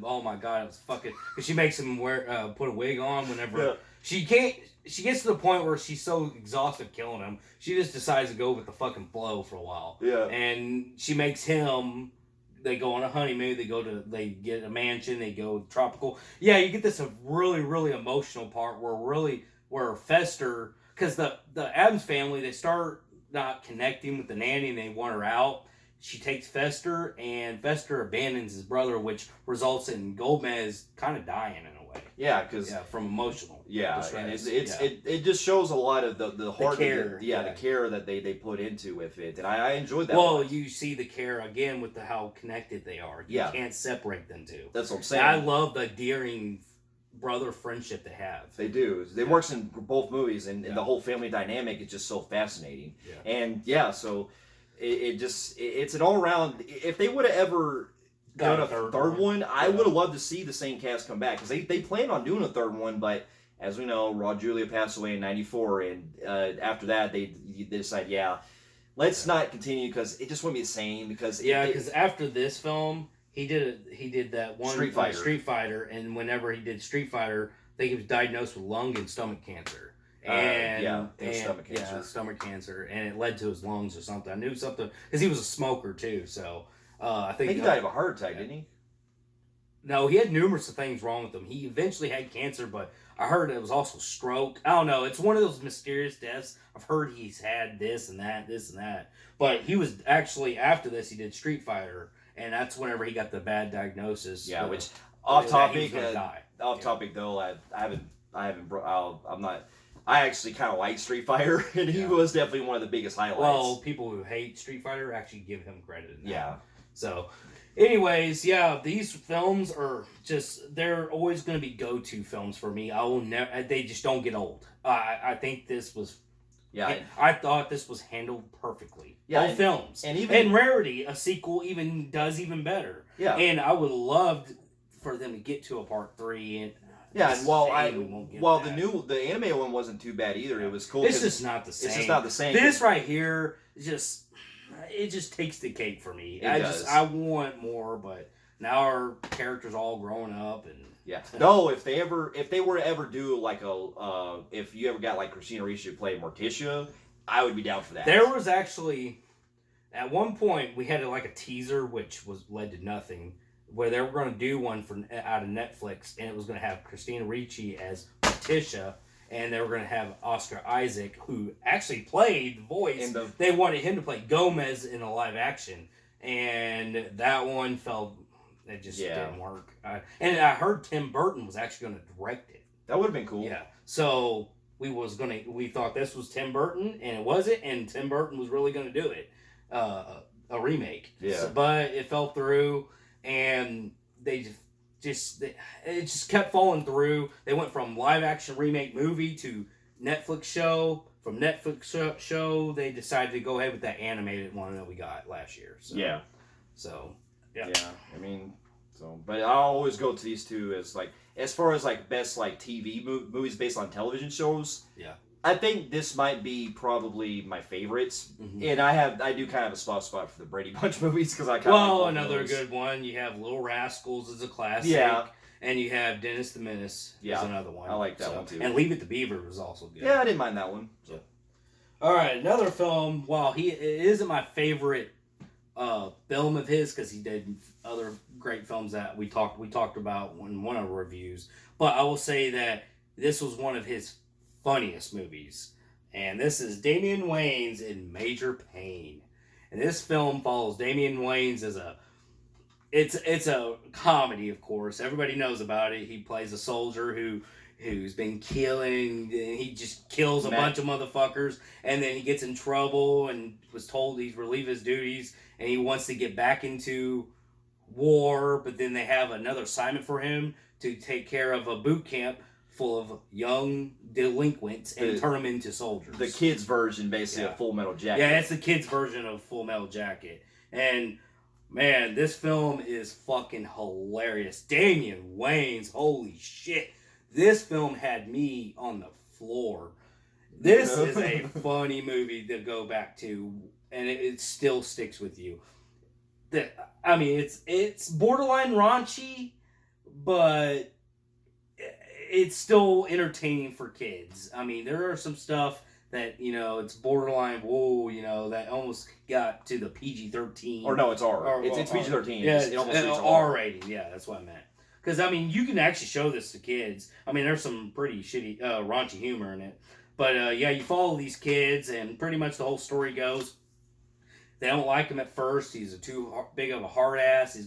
Oh my god, it was fucking. Cause she makes him put a wig on whenever she can't. She gets to the point where she's so exhausted killing him, she just decides to go with the fucking flow for a while. Yeah. And she makes him. They go on a honeymoon. They get a mansion. They go tropical. Yeah, you get this really, really emotional part where Fester, because the Addams family, they start not connecting with the nanny and they want her out. She takes Fester, and Fester abandons his brother, which results in Gomez kind of dying in a way. Yeah, because from emotional. Distress. And it just shows a lot of the heart, the care, the care that they put into with it, and I enjoyed that. Well, you see the care again with how connected they are. You can't separate them two. That's what I'm saying. And I love the endearing brother friendship they have. They do. They works in both movies, and the whole family dynamic is just so fascinating. Yeah. And so. It's an all around. If they would have ever done a third one, I would have loved to see the same cast come back, because they planned on doing a third one, but as we know, Raul Julia passed away in '94, and after that they decided, let's not continue because it just wouldn't be the same. Because after this film, he did that one Street Fighter, and whenever he did Street Fighter, I think he was diagnosed with lung and stomach cancer. Stomach cancer, and it led to his lungs or something. I knew something because he was a smoker too. So I think he died of a heart attack, didn't he? No, he had numerous of things wrong with him. He eventually had cancer, but I heard it was also stroke. I don't know. It's one of those mysterious deaths. I've heard he's had this and that. But he was actually, after this, he did Street Fighter, and that's whenever he got the bad diagnosis. Yeah, which off topic though. I actually kind of like Street Fighter, and he was definitely one of the biggest highlights. Well, people who hate Street Fighter actually give him credit. Yeah. So, anyways, these films are they're always going to be go-to films for me. I will never. They just don't get old. I think this was. Yeah. I thought this was handled perfectly. Yeah. Both films. And even in Rarity, a sequel does even better. Yeah. And I would love for them to get to a part 3 and. Yeah, and the anime one wasn't too bad either. It was cool. It's just not the same. It's just not the same. This right here it just takes the cake for me. I want more, but now our characters all growing up and No, if they were to ever do like if you ever got like Christina Ricci to play Morticia, I would be down for that. There was actually at one point we had like a teaser which led to nothing, where they were going to do one out of Netflix, and it was going to have Christina Ricci as Morticia, and they were going to have Oscar Isaac, who actually played the voice. They wanted him to play Gomez in a live action, and that one it just didn't work. And I heard Tim Burton was actually going to direct it. That would have been cool. Yeah. So we thought this was Tim Burton, and it wasn't, and Tim Burton was really going to do it, a remake. Yeah. But it fell through. And it just kept falling through. They went from live action remake movie to Netflix show. From Netflix show, they decided to go ahead with that animated one that we got last year. So, yeah. I mean, but I'll always go to these two as far as best TV movies based on television shows. Yeah. I think this might be probably my favorites, and I do kind of have a soft spot for the Brady Bunch movies because I kind of like another good one. You have Little Rascals as a classic, and you have Dennis the Menace as another one. I like that one too. And Leave It to Beaver was also good. Yeah, I didn't mind that one. So. All right, another film. While it isn't my favorite film of his, because he did other great films that we talked about in one of our reviews, but I will say that this was one of his funniest movies, and this is Damian Wayans in Major Pain. And this film follows Damian Wayans as it's a comedy, of course. Everybody knows about it. He plays a soldier who's been killing, and he just kills a bunch of motherfuckers, and then he gets in trouble and was told he's relieved his duties, and he wants to get back into war, but then they have another assignment for him to take care of a boot camp full of young delinquents and turn them into soldiers. The kids' version, basically, of Full Metal Jacket. Yeah, it's the kids' version of Full Metal Jacket. And, man, this film is fucking hilarious. Damian Wayans, holy shit. This film had me on the floor. This is a funny movie to go back to, and it still sticks with you. I mean, it's borderline raunchy, but it's still entertaining for kids. I mean, there are some stuff that, it's borderline, that almost got to the PG-13. Or no, it's R. It's PG-13. Yeah, it almost it's R rating. Yeah, that's what I meant. Because, I mean, you can actually show this to kids. I mean, there's some pretty shitty, raunchy humor in it. But, yeah, you follow these kids, and pretty much the whole story goes, they don't like him at first. He's too big of a hard ass.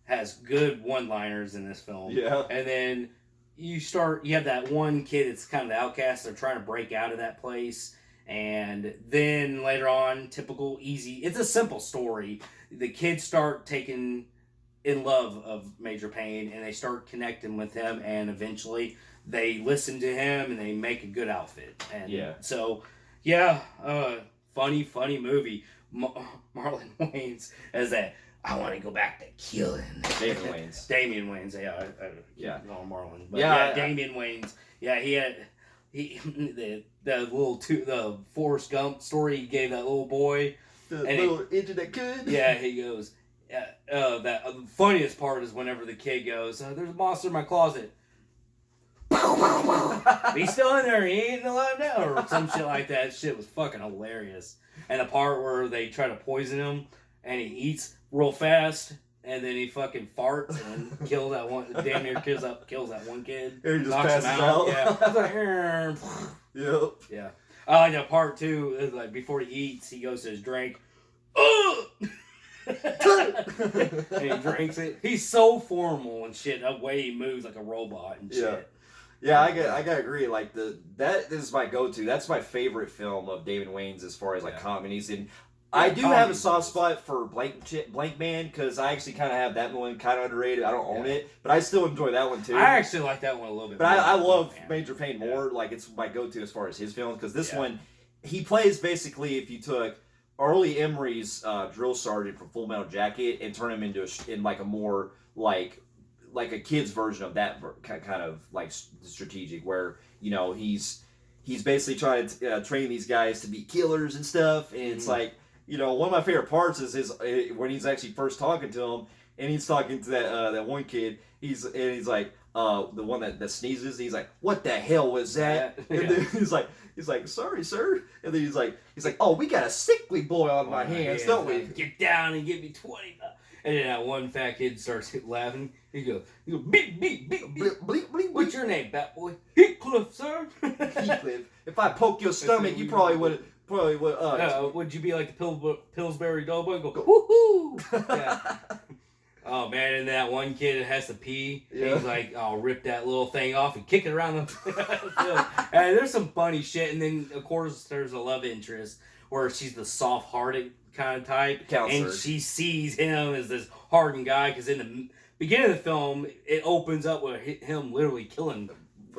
Has good one-liners in this film. Yeah. And then you have that one kid that's kind of the outcast. They're trying to break out of that place. And then later on, typical easy. It's a simple story. The kids start taking in love of Major Payne, and they start connecting with him, and eventually they listen to him, and they make a good outfit. And so, funny movie. Marlon Wayans as that. I want to go back to killing. Damian Wayans. Yeah. No, Marlon. But Damian Wayans. Yeah, the the Forrest Gump story he gave that little boy. The little engine that could. Yeah, he goes. The funniest part is whenever the kid goes, "There's a monster in my closet." He's still in there. He ain't alive now, or some shit like that. Shit was fucking hilarious. And the part where they try to poison him, and he eats real fast, and then he fucking farts and kills that one. Damn near kills that one kid. And he just passes out. Yeah. Yep. Yeah. I like that part too. It's like before he eats, he goes to his drink. And he drinks it. He's so formal and shit. The way he moves like a robot and shit. Yeah, I gotta agree. Like that is my go-to. That's my favorite film of David Wayne's as far as like comedies. And I do have a soft spot for Blank Man because I actually kind of have that one kind of underrated. I don't own it, but I still enjoy that one too. I actually like that one a little bit. But I love Major Payne more. Like it's my go-to as far as his films because this one, he plays basically if you took Early Emery's drill sergeant from Full Metal Jacket and turn him into a more like a kid's version of that kind of like strategic where he's basically trying to train these guys to be killers and stuff, and it's like one of my favorite parts is when he's actually first talking to him and he's talking to that one kid. He's like the one that sneezes. And he's like, "What the hell was that?" And then he's like, "Sorry, sir." And then he's like, "Oh, we got a sickly boy on my hands, don't we?" Get down and give me 20. And then that one fat kid starts laughing. He goes, beep, beep, beep, beep. Bleep, bleep. What's your name, bat boy? Heathcliff, sir. Heathcliff. If I poke your stomach, you probably would. Would you be like the Pillsbury Doughboy and go, woohoo? Yeah. Oh, man, and that one kid has to pee. Yeah. He's like, I'll rip that little thing off and kick it around the And there's some funny shit. And then, of course, there's a love interest where she's the soft-hearted kind of type. Counselor. And she sees him as this hardened guy because in the beginning of the film, it opens up with him literally killing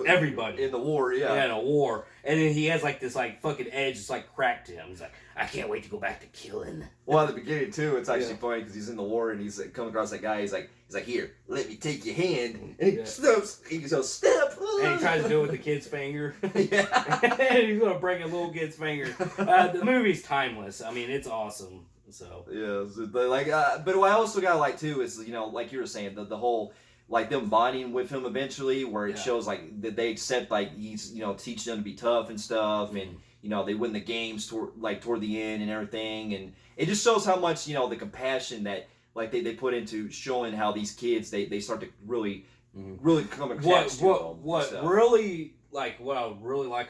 everybody. In the war, Yeah, in a war. And then he has like this like fucking edge just like cracked to him. He's like, I can't wait to go back to killing. Well, at the beginning too, it's actually funny because he's in the war and he's like, coming across that guy. He's like, here, let me take your hand. And he goes, step. And he tries to do it with the kid's finger. Yeah. And he's gonna break a little kid's finger. The movie's timeless. I mean, it's awesome. So yeah, but what I also got to like too is like you were saying the whole like them bonding with him eventually, where it Yeah. shows like that they accept like he's teaching them to be tough and stuff, and they win the games toward the end and everything, and it just shows how much the compassion that like they put into showing how these kids they start to really come attached to them. What I really like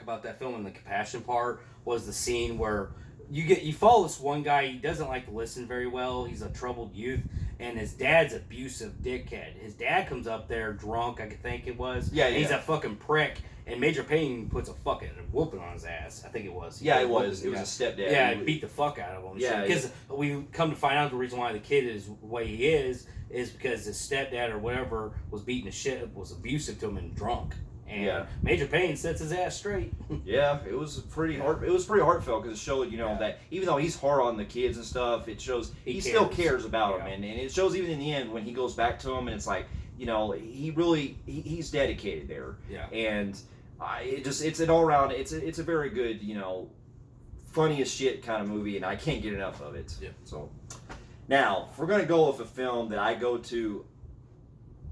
about that film and the compassion part was the scene where you follow this one guy. He doesn't like to listen very well. He's a troubled youth, and his dad's abusive dickhead. His dad comes up there drunk, I think it was. Yeah, and he's a fucking prick. And Major Payne puts a fucking whooping on his ass. I think it was. It was. It was a stepdad. Yeah, he beat the fuck out of him. Yeah, because we come to find out the reason why the kid is the way he is because his stepdad or whatever was beating the shit, was abusive to him and drunk. And Major Payne sets his ass straight. Yeah, it was pretty hard. It was pretty heartfelt because it showed, that even though he's hard on the kids and stuff, it shows he still cares about them, and it shows even in the end when he goes back to them, and it's like, he's dedicated there. Yeah. And it's an all around. It's a very good, funny as shit kind of movie, and I can't get enough of it. Yeah. So now, if we're gonna go with a film that I go to,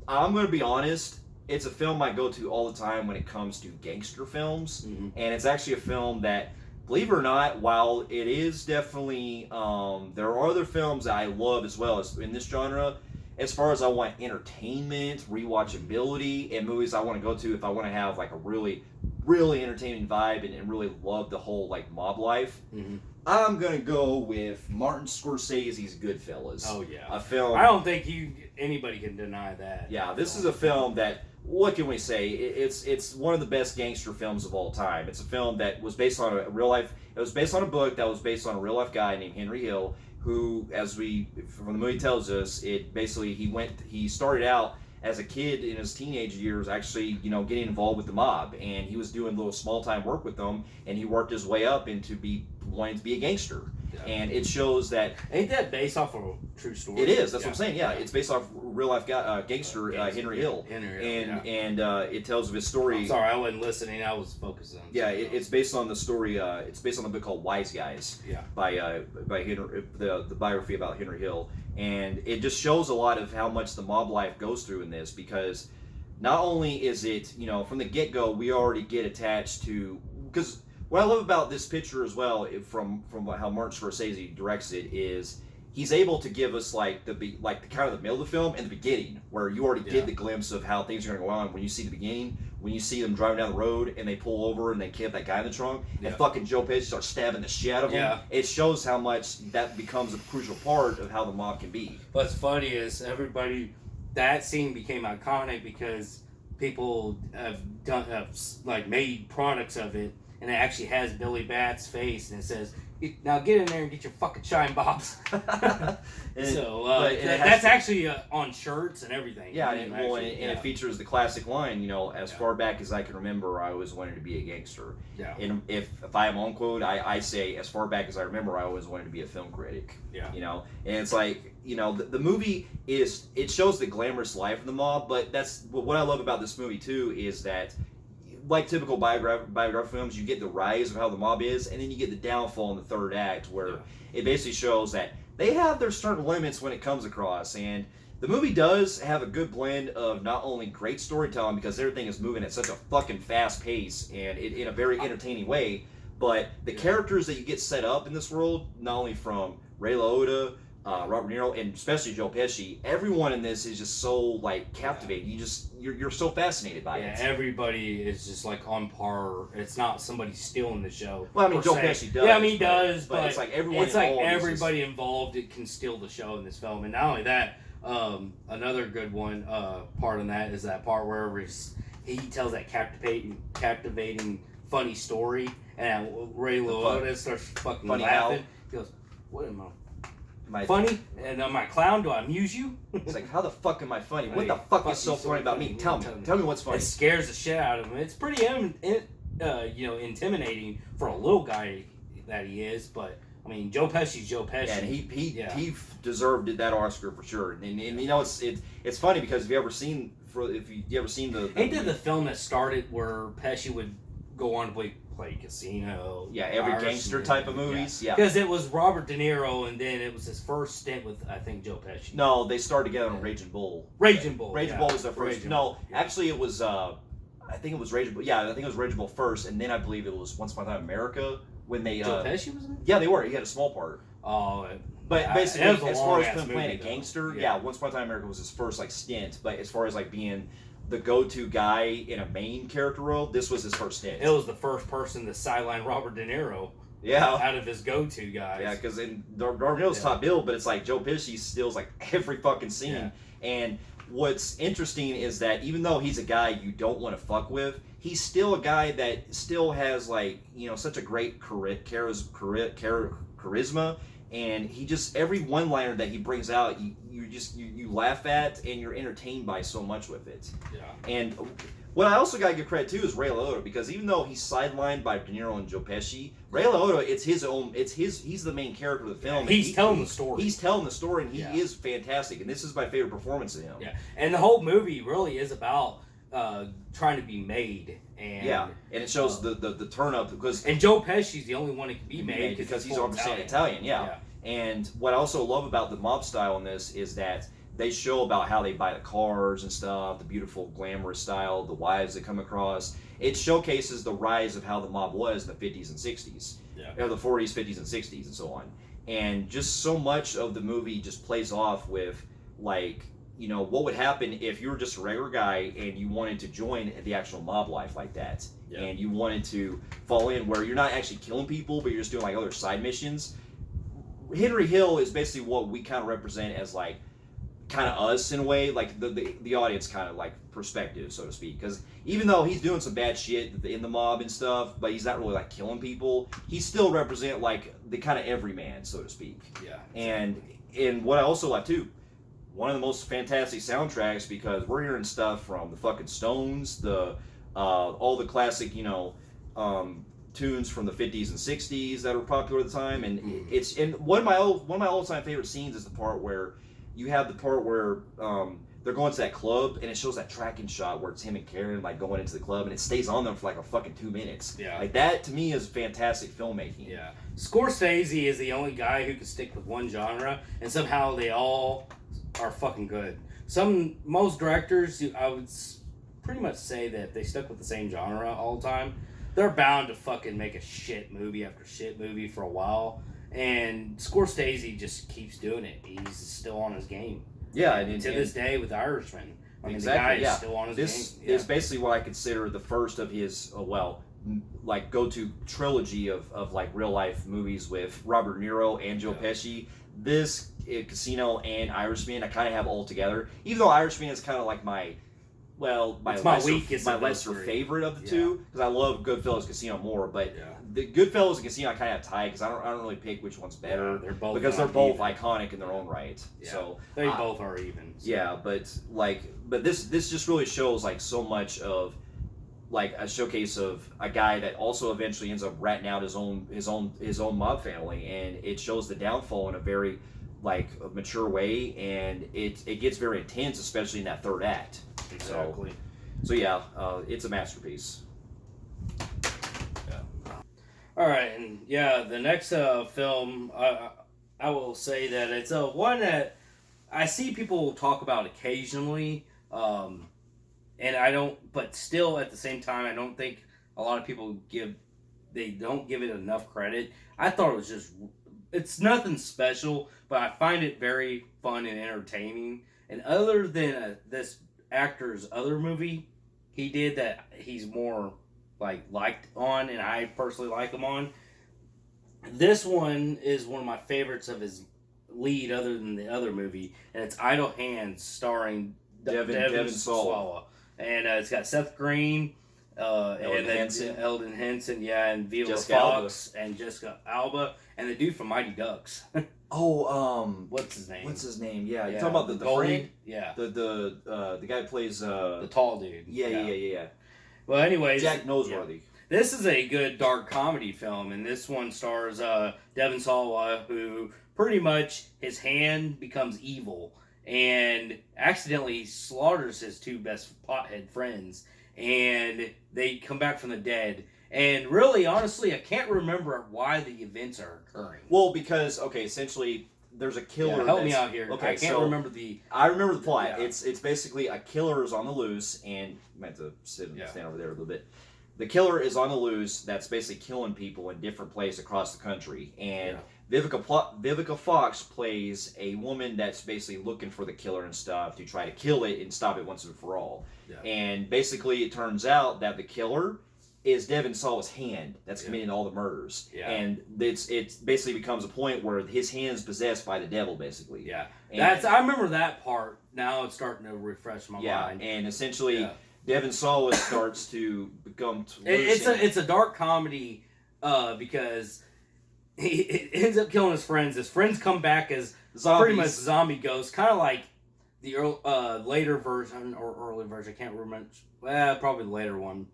I'm gonna be honest. It's a film I go to all the time when it comes to gangster films, and it's actually a film that, believe it or not, while it is definitely, there are other films that I love as well as in this genre. As far as I want entertainment, rewatchability, and movies I want to go to if I want to have like a really, really entertaining vibe and really love the whole like mob life, I'm gonna go with Martin Scorsese's Goodfellas. Oh yeah, a film. I don't think anybody can deny that. Yeah, this is a film that. What can we say? It's one of the best gangster films of all time. It's a film that was based on a real life. It was based on a book that was based on a real life guy named Henry Hill, who, from the movie tells us, he started out as a kid in his teenage years, actually, getting involved with the mob, and he was doing little small time work with them, and he worked his way up into wanting to be a gangster. Yeah. And it shows that ain't that based off of a true story? It is. That's what I'm saying. Yeah, it's based off real life gangster Henry Hill. And it tells of his story. I'm sorry, I wasn't listening. I was focusing. Yeah, it's based on the story. It's based on the book called Wise Guys. Yeah. By Henry, the biography about Henry Hill, and it just shows a lot of how much the mob life goes through in this, because not only is it from the get go we already get attached to, because. What I love about this picture as well, from how Martin Scorsese directs it, is he's able to give us like the kind of the middle of the film and the beginning, where you already get the glimpse of how things are going to go on. When you see the beginning, when you see them driving down the road and they pull over and they kidnap that guy in the trunk, and fucking Joe Pesci starts stabbing the shit out of him. Yeah. It shows how much that becomes a crucial part of how the mob can be. What's funny is that scene became iconic because people have made products of it. And it actually has Billy Bat's face, and it says, "Now get in there and get your fucking shine box." That's actually on shirts and everything. Yeah, and it features the classic line, as far back as I can remember, I always wanted to be a gangster. Yeah. And if I am on quote, I say, as far back as I remember, I always wanted to be a film critic. Yeah. And it's like, the movie it shows the glamorous life of the mob, but that's what I love about this movie too, is that, like typical biographical films, you get the rise of how the mob is, and then you get the downfall in the third act, where it basically shows that they have their certain limits when it comes across. And the movie does have a good blend of not only great storytelling, because everything is moving at such a fucking fast pace and in a very entertaining way, but the characters that you get set up in this world, not only from Ray Liotta, Robert De Niro, and especially Joe Pesci, everyone in this is just so captivating. You're so fascinated by it. Yeah, everybody is just on par. It's not somebody stealing the show. Well, I mean, Joe Pesci does. Yeah, I mean, he does, but it's like everyone. It's like everybody involved can steal the show in this film, and not only that, another good one part in that is that part where he tells that captivating, funny story, and Ray Liotta starts fucking laughing. He goes, "What am I funny? And am I a clown? Do I amuse you?" It's like, how the fuck am I funny? What the fuck is so funny about me? Tell me what's funny. It scares the shit out of him. It's pretty intimidating for a little guy that he is, but I mean, Joe Pesci's Joe Pesci. Yeah, and he deserved that Oscar for sure. And it's funny because if you ever seen the ain't that the film that started where Pesci would go on to played Casino. Yeah, every gangster type of movies. Yeah, because it was Robert De Niro, and then it was his first stint with I think Joe Pesci. No, they started together on Raging Bull. Raging Bull. Raging Bull was their first. Raging No, Bull, yeah. actually, it was. I think it was Raging Bull. Yeah, I think it was Raging Bull first, and then I believe it was Once Upon a Time in America when they. Joe Pesci was in it? Yeah, they were. He had a small part. Oh. But basically, it was a as far as long-ass him playing a movie, though. gangster, Yeah. yeah, Once Upon a Time in America was his first like stint. But as far as like being the go-to guy in a main character role, this was his first stint. It was the first person to sideline Robert De Niro. Yeah. Out of his go-to guys. Yeah, because in Darnell's top bill, but it's like Joe Pesci steals like every fucking scene. Yeah. And what's interesting is that even though he's a guy you don't want to fuck with, he's still a guy that still has like, you know, such a great charisma, and he just every one-liner that he brings out, you laugh at and you're entertained by so much with it. Yeah. And what I also gotta give credit to is Ray Liotta, because even though he's sidelined by De Niro and Joe Pesci, Ray Liotta, he's the main character of the film. He's telling the story. He's telling the story, and he Yeah. is fantastic. And this is my favorite performance of him. Yeah, and the whole movie really is about trying to be made. And Yeah, and it shows the turn up because and Joe Pesci's the only one that can be made because he's full 100% Italian. Yeah. And what I also love about the mob style in this is that they show about how they buy the cars and stuff, the beautiful glamorous style, the wives that come across. It showcases the rise of how the mob was in the 50s and 60s, or the 40s, 50s, and 60s, and so on. And just so much of the movie just plays off with like, you know, what would happen if you were just a regular guy and you wanted to join the actual mob life like that, and you wanted to fall in where you're not actually killing people, but you're just doing like other side missions. Henry Hill is basically what we kind of represent as like kind of us in a way, like the audience kind of like perspective, so to speak, because even though he's doing some bad shit in the mob and stuff, but he's not really like killing people, he still represent like the kind of everyman, so to speak. Yeah. And what I also like too, one of the most fantastic soundtracks, because we're hearing stuff from the fucking Stones, all the classic, you know, tunes from the 50s and 60s that were popular at the time, and one of my all-time favorite scenes is the part where you have the part where they're going to that club, and it shows that tracking shot where it's him and Karen like going into the club, and it stays on them for like a fucking 2 minutes. Yeah. Like that to me is fantastic filmmaking. Yeah. Scorsese is the only guy who can stick with one genre, and somehow they all are fucking good. Most directors, I would pretty much say that if they stuck with the same genre all the time, they're bound to fucking make a shit movie after shit movie for a while. And Scorsese just keeps doing it. He's still on his game. Yeah, and to this day with Irishman. I mean, exactly, the guy is still on his game. This is basically what I consider the first of his, like go-to trilogy of like real life movies with Robert De Niro and Joe Pesci. This Casino and Irishman, I kind of have all together. Even though Irishman is kind of like my lesser favorite of the two, because I love Goodfellas, Casino more. But the Goodfellas and Casino I kind of have tied because I don't really pick which one's better. Yeah, they're both iconic in their own right. Yeah. So they both are even. So. Yeah, but this just really shows like so much of like a showcase of a guy that also eventually ends up ratting out his own mob family, and it shows the downfall in a very like a mature way, and it gets very intense, especially in that third act. Exactly. So yeah, it's a masterpiece. Yeah. All right, and the next film, I will say that it's one that I see people talk about occasionally, and I don't. But still, at the same time, I don't think a lot of people don't give it enough credit. I thought it was it's nothing special, but I find it very fun and entertaining. And other than this actor's other movie he did that he's more liked on, and I personally like him on, this one is one of my favorites of his lead other than the other movie, and it's Idle Hands starring Devin Sawa. And it's got Seth Green, Eldon Henson, and Viva Fox, and Jessica Alba, and the dude from Mighty Ducks. What's his name? Yeah, you're talking about the friend? Yeah. The guy who plays the tall dude. Yeah. Well, anyways, Jack Noseworthy. Yeah. This is a good dark comedy film, and this one stars Devin Sawa, who pretty much his hand becomes evil and accidentally slaughters his two best pothead friends, and they come back from the dead, And really, honestly, I can't remember why the events are occurring. Well, because essentially there's a killer. Help me out here. Okay, I can't remember the. I remember the plot. Yeah. It's basically a killer is on the loose, and I meant to stand over there a little bit. The killer is on the loose. That's basically killing people in different places across the country, and Vivica Fox plays a woman that's basically looking for the killer and stuff to try to kill it and stop it once and for all. Yeah. And basically, it turns out that the killer is Devon Sawa's hand that's committing all the murders. Yeah. And it basically becomes a point where his hand's possessed by the devil, basically. Yeah. And I remember that part. Now it's starting to refresh my mind. And essentially, Devon Sawa starts to become it's a dark comedy because he ends up killing his friends. His friends come back as zombies. Pretty much zombie ghosts, kind of like the later version or early version. I can't remember. Probably the later one.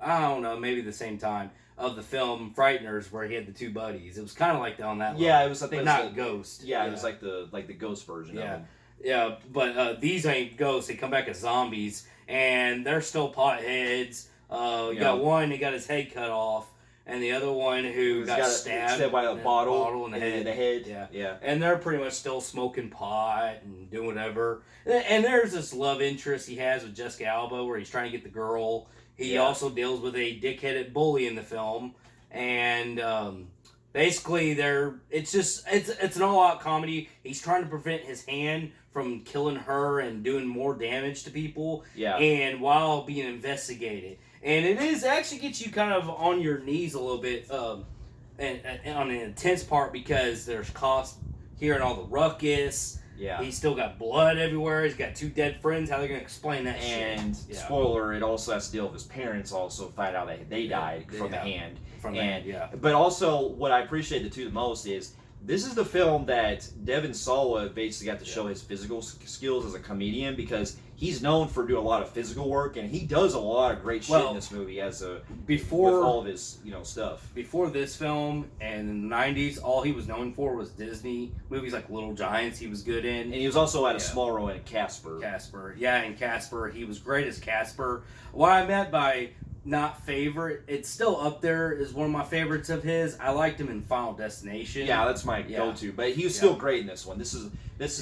I don't know, maybe the same time of the film Frighteners, where he had the two buddies. It was kind of like that on that level. Yeah, it was. I think not Ghost. Yeah, it was like the ghost version of it. Yeah, but these ain't ghosts. They come back as zombies, and they're still potheads. You got one that got his head cut off, and the other one who got stabbed by a bottle in the head. Yeah. And they're pretty much still smoking pot and doing whatever. And there's this love interest he has with Jessica Alba, where he's trying to get the girl. He also deals with a dickheaded bully in the film, and basically it's an all-out comedy. He's trying to prevent his hand from killing her and doing more damage to people, and while being investigated. And it actually gets you kind of on your knees a little bit, and on an intense part, because there's cops hearing all the ruckus. Yeah. He's still got blood everywhere. He's got two dead friends. How are they going to explain that shit? And, spoiler, it also has to deal with his parents also find out that they died from the hand. But also, what I appreciate the most is, this is the film that Devon Sawa basically got to show his physical skills as a comedian, because he's known for doing a lot of physical work, and he does a lot of great shit in this movie with all of his stuff. Before this film and in the 90s, all he was known for was Disney movies like Little Giants he was good in. And he was also at a small role in Casper. In Casper. He was great as Casper. What I meant by not favorite, it's still up there as one of my favorites of his. I liked him in Final Destination. Yeah, that's my go-to. But he was still great in this one. This is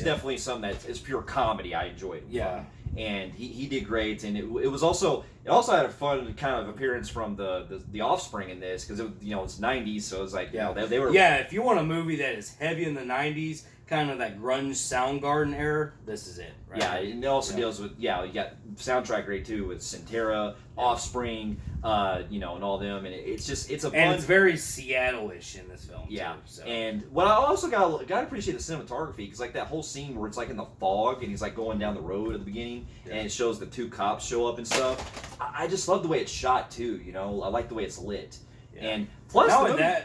definitely something that is pure comedy. I enjoyed him. Yeah. And he did great, and it also had a fun kind of appearance from the Offspring in this, because it's 90s, so it's like they were if you want a movie that is heavy in the 90s, kind of that grunge Soundgarden era, this is it. Right? Yeah, and it also deals with you got soundtrack great too with Centera, Offspring, and all them, and it's a fun, and it's very Seattle-ish in this film. Yeah, too, so. And what I also got to appreciate the cinematography, because like that whole scene where it's like in the fog and he's like going down the road at the beginning, and it shows the two cops show up and stuff. I just love the way it's shot too. I like the way it's lit. And plus,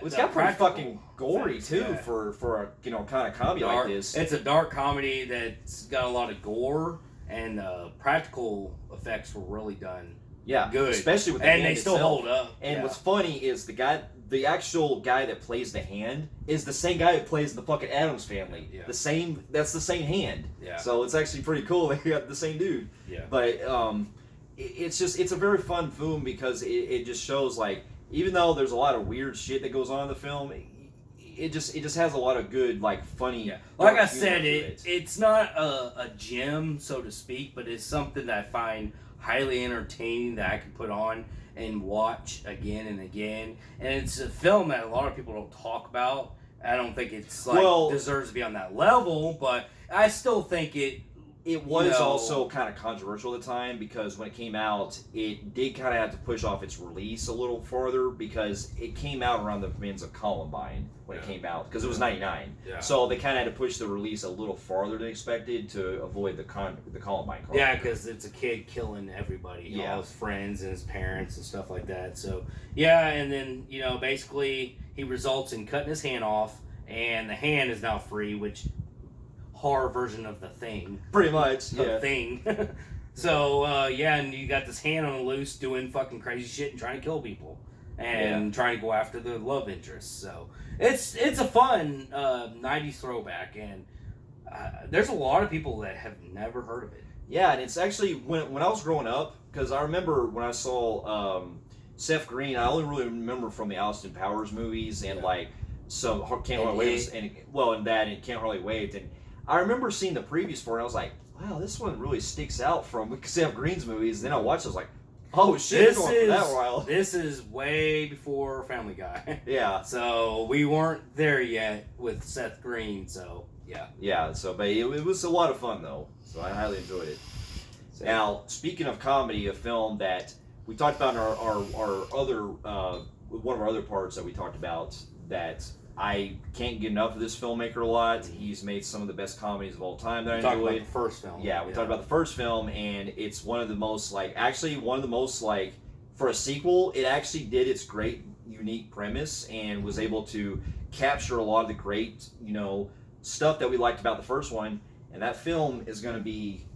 it's got pretty fucking gory too for a kind of comedy like this. It's a dark comedy that's got a lot of gore, and practical effects were really done. Yeah, good, especially with the hand they still hold up. And what's funny is the actual guy that plays the hand is the same guy that plays the fucking Addams Family. Yeah. That's the same hand. Yeah. So it's actually pretty cool they got the same dude. Yeah. But it's a very fun film, because it just shows, like, even though there's a lot of weird shit that goes on in the film, it just has a lot of good, like, funny. Yeah. Like I said, it's not a gem, so to speak, but it's something that I find highly entertaining that I can put on and watch again and again. And it's a film that a lot of people don't talk about. I don't think it's deserves to be on that level, but I still think it was also kind of controversial at the time, because when it came out, it did kind of have to push off its release a little farther, because it came out around the ends of Columbine when it came out, because it was 99. Yeah. So they kind of had to push the release a little farther than expected to avoid the Columbine. Yeah, because it's a kid killing everybody, all his friends and his parents and stuff like that. So, and then, basically he results in cutting his hand off, and the hand is now free, which... horror version of The Thing. Pretty much, The Thing. So, and you got this hand on the loose doing fucking crazy shit and trying to kill people. And trying to go after the love interest. So, it's a fun 90s throwback, and there's a lot of people that have never heard of it. Yeah, and it's actually, when I was growing up, because I remember when I saw Seth Green, I only really remember from the Austin Powers movies and like some Can't Hardly Wait, and that and Can't Hardly Wait. And I remember seeing the previews for it, and I was like, wow, this one really sticks out from Seth Green's movies. And then I watched it, I was like, oh shit, going for that while. This is way before Family Guy. Yeah. So we weren't there yet with Seth Green, so yeah. Yeah, so but it was a lot of fun though. So I highly enjoyed it. So, now, speaking of comedy, a film that we talked about in our other one of our other parts that we talked about, that I can't get enough of this filmmaker a lot. He's made some of the best comedies of all time that I enjoyed. About the first film. Yeah, we talked about the first film, and it's one of the most for a sequel, it actually did its great, unique premise and was able to capture a lot of the great, stuff that we liked about the first one. And that film is going to be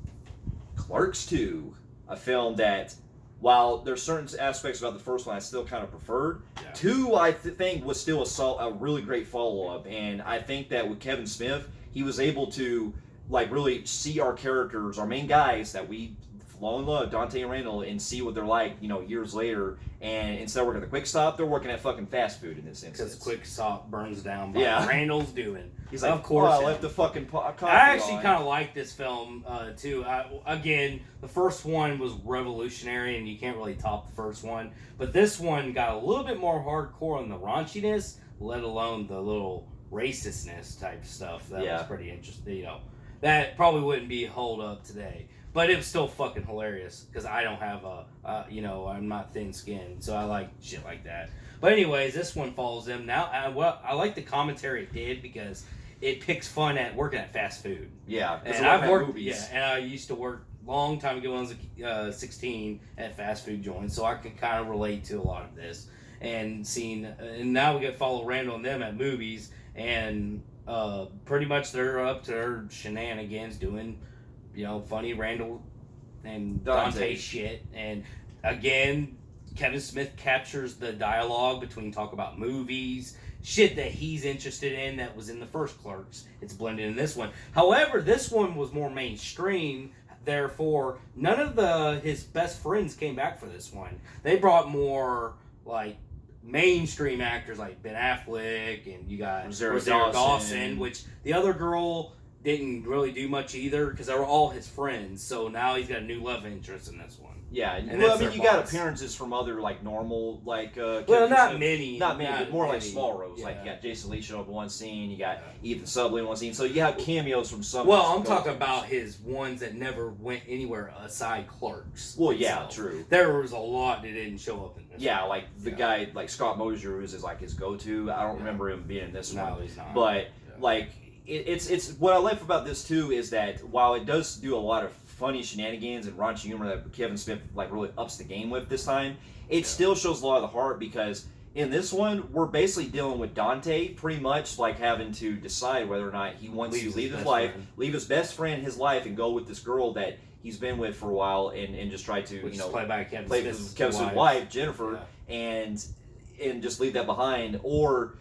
Clerks 2, a film that, while there's certain aspects about the first one I still kind of preferred, 2 I think was still a really great follow-up. And I think that with Kevin Smith, he was able to really see our characters, our main guys that we fall in love, Dante and Randall, and see what they're like, years later. And instead of working at the Quick Stop, they're working at fucking fast food in this instance. Because Quick Stop burns down by Randall's doing. He's like, of course. I left the fucking coffee I actually kind of like this film, too. Again, the first one was revolutionary, and you can't really top the first one. But this one got a little bit more hardcore on the raunchiness, let alone the little racistness type stuff. That was pretty interesting. That probably wouldn't be hold up today. But it was still fucking hilarious because I don't have I'm not thin-skinned, so I like shit like that. But anyways, this one follows them. Now, I like the commentary it did because it picks fun at working at fast food. Yeah, and I've worked movies. Yeah, and I used to work long time ago when I was 16 at fast food joints, so I can kind of relate to a lot of this. And now we get to follow Randall and them at movies, and pretty much they're up to their shenanigans doing, funny Randall and Dante shit. And again, Kevin Smith captures the dialogue between talk about movies, shit that he's interested in that was in the first Clerks. It's blended in this one. However, this one was more mainstream. Therefore, none of his best friends came back for this one. They brought more mainstream actors like Ben Affleck, and you got Rosario Dawson, which the other girl didn't really do much either because they were all his friends. So now he's got a new love interest in this one. Yeah, and you got appearances from other normal not many, but more small roles. Yeah. Like you got Jason Lee showing up in one scene, you got Ethan Suplee in one scene. So you have cameos from some. Well, I'm talking about his ones that never went anywhere aside Clerks. Well, yeah, true. There was a lot that didn't show up in this. Yeah, one. The guy like Scott Mosier, who's his go-to. I don't remember him being in this one. No, he's not. But it's what I like about this too is that while it does do a lot of funny shenanigans and raunchy humor that Kevin Smith really ups the game with this time, it still shows a lot of the heart, because in this one we're basically dealing with Dante pretty much having to decide whether or not he wants to leave his life, leave his best friend in his life, and go with this girl that he's been with for a while, and just try to played by Kevin Smith's wife Jennifer, and just leave that behind, or